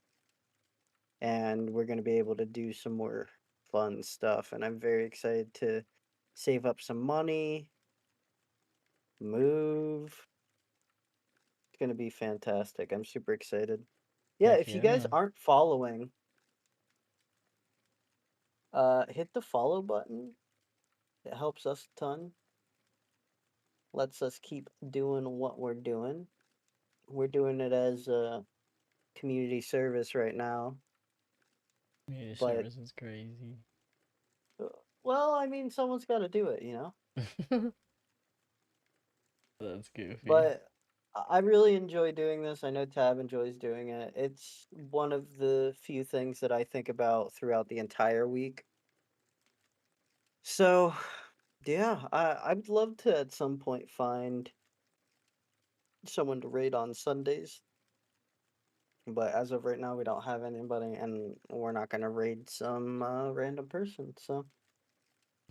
and we're gonna be able to do some more fun stuff, and I'm very excited to save up some money, move. It's gonna be fantastic. I'm super excited. Yeah, heck if you guys yeah. aren't following, hit the follow button. It helps us a ton. Lets us keep doing what we're doing. We're doing it as a community service right now, Your but service is crazy. uh, well, I mean, someone's got to do it, you know. That's goofy. But I really enjoy doing this. I know Tab enjoys doing it. It's one of the few things that I think about throughout the entire week. So, yeah, I'd love to at some point find someone to raid on Sundays. But as of right now, we don't have anybody, and we're not gonna raid some random person. So,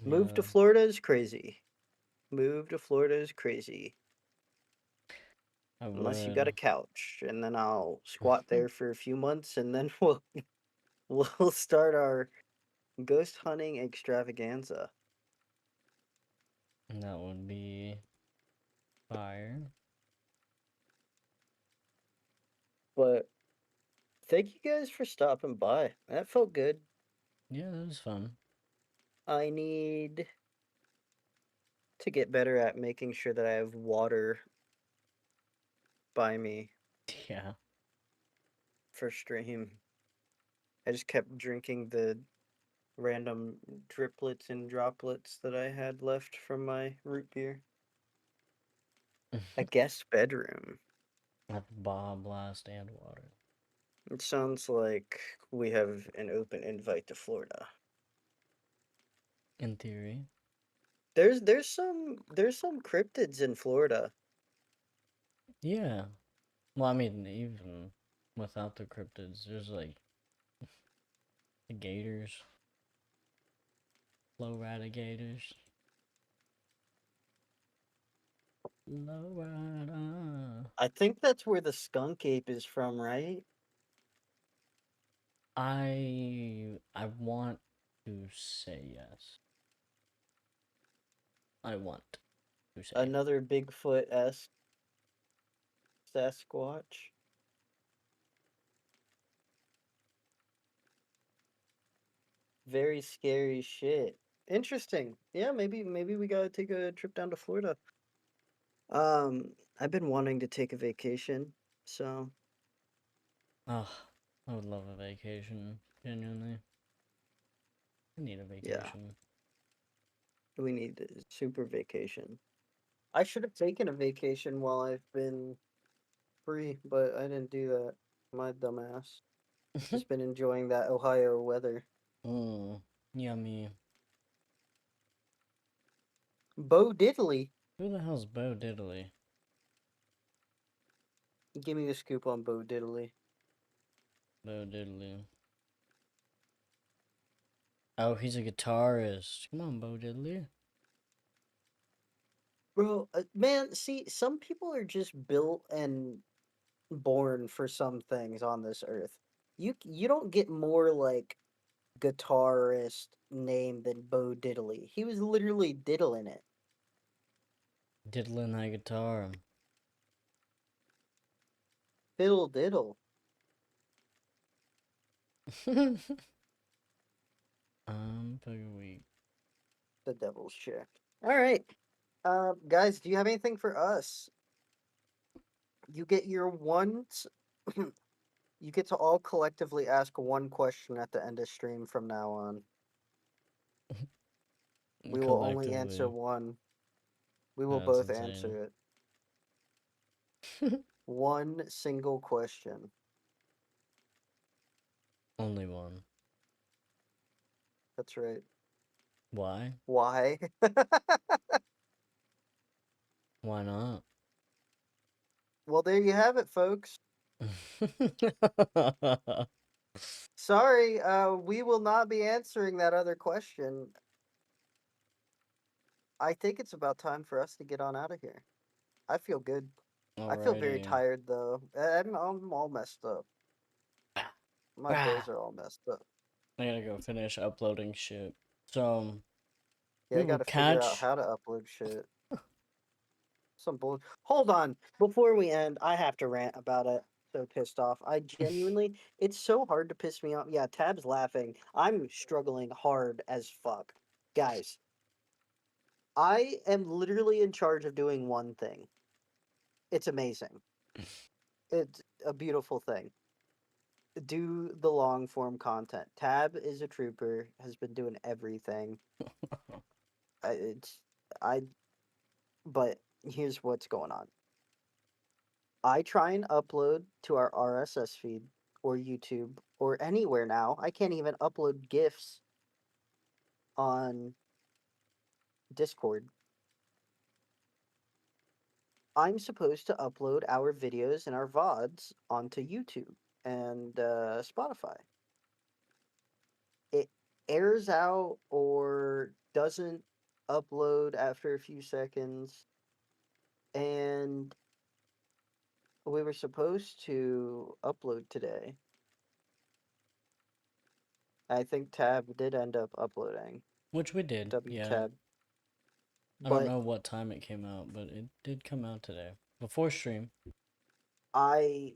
move to Yeah, Florida is crazy. Move to Florida is crazy. I Unless you got would. a couch, and then I'll squat there for a few months, and then we'll start our ghost hunting extravaganza. That would be fire. But thank you guys for stopping by. That felt good. Yeah, that was fun. I need to get better at making sure that I have water by me Yeah. for stream. I just kept drinking the random driplets and droplets that I had left from my root beer. A guest bedroom. Have Bob Blast and water. It sounds like we have an open invite to Florida. In theory. There's some cryptids in Florida. Yeah. Well, I mean, even without the cryptids, there's like the gators, low gators. Low rider. I think that's where the skunk ape is from, right? I want to say yes. I want to say yes. Another Bigfoot esque Sasquatch. Very scary shit. Interesting. Yeah, maybe we gotta take a trip down to Florida. I've been wanting to take a vacation, so Oh, I would love a vacation. Genuinely, I need a yeah, vacation. we need a super vacation. I should have taken a vacation while I've been free, but I didn't do that. My dumbass. Just been enjoying that Ohio weather. Yummy. Bo Diddley. Who the hell's Bo Diddley? Give me the scoop on Bo Diddley. Bo Diddley. Oh, he's a guitarist. Come on, Bo Diddley. Bro, man, see, some people are just built and born for some things on this earth. You don't get more like guitarist name than Bo Diddley. He was literally diddling it. Diddling that guitar. Fiddle diddle. Fucking weak. The devil's share. All right. Guys, do you have anything for us? You get your ones. You get to all collectively ask one question at the end of stream from now on. We will only answer Collectively. one. We will That's both insane. answer it. One single question. Only one. That's right. Why? Why? Why not? Well, there you have it, folks. Sorry, we will not be answering that other question. I think it's about time for us to get on out of here. I feel good. I feel very Alrighty. tired though. I'm all messed up. My days are all messed up. I gotta go finish uploading shit. So Yeah, we I will gotta figure out catch. how to upload shit. Some bull. Hold on. Before we end, I have to rant about it. So pissed off. I genuinely, it's so hard to piss me off. Yeah, Tab's laughing. I'm struggling hard as fuck. Guys, I am literally in charge of doing one thing. It's amazing. It's a beautiful thing. Do the long form content. Tab is a trooper, has been doing everything. It's, I, but here's what's going on. I try and upload to our RSS feed or YouTube or anywhere now. I can't even upload GIFs on Discord. I'm supposed to upload our videos and our VODs onto YouTube and Spotify. It airs out or doesn't upload after a few seconds. And we were supposed to upload today. I think Tab did end up uploading. Which we did, W yeah. Tab. I don't But know what time it came out, but it did come out today. Before stream. I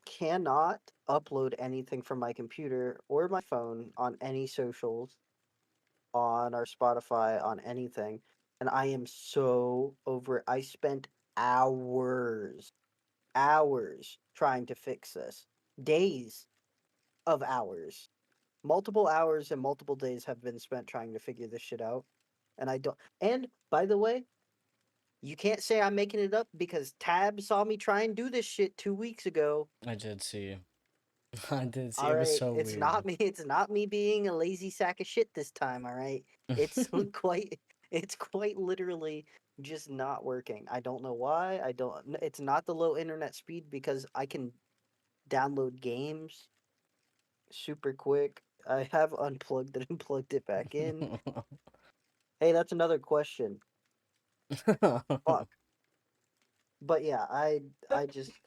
cannot upload anything from my computer or my phone on any socials, on our Spotify, on anything. And I am so over it. I spent hours trying to fix this. Days of hours. Multiple hours and multiple days have been spent trying to figure this shit out. And I don't. And by the way, you can't say I'm making it up because Tab saw me try and do this shit 2 weeks ago. I did see. I did see. All It was right, so it's weird. not me. It's not me being a lazy sack of shit this time. All right, it's quite. It's quite literally just not working. I don't know why. I don't. It's not the low internet speed because I can download games super quick. I have unplugged it and plugged it back in. Hey, that's another question. Fuck. But yeah, I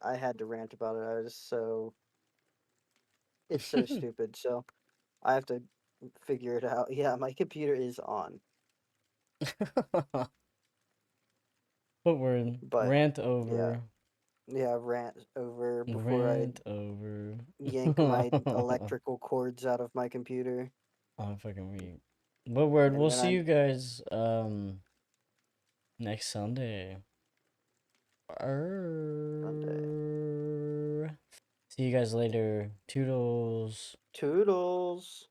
had to rant about it. I was so it's so stupid. So I have to figure it out. Yeah, my computer is on. But we're But rant yeah, over. yeah, rant over before I Rant over. yank my electrical cords out of my computer. I'm fucking weak. But word, And we'll then see you guys next Sunday. Sunday. See you guys later. Toodles. Toodles.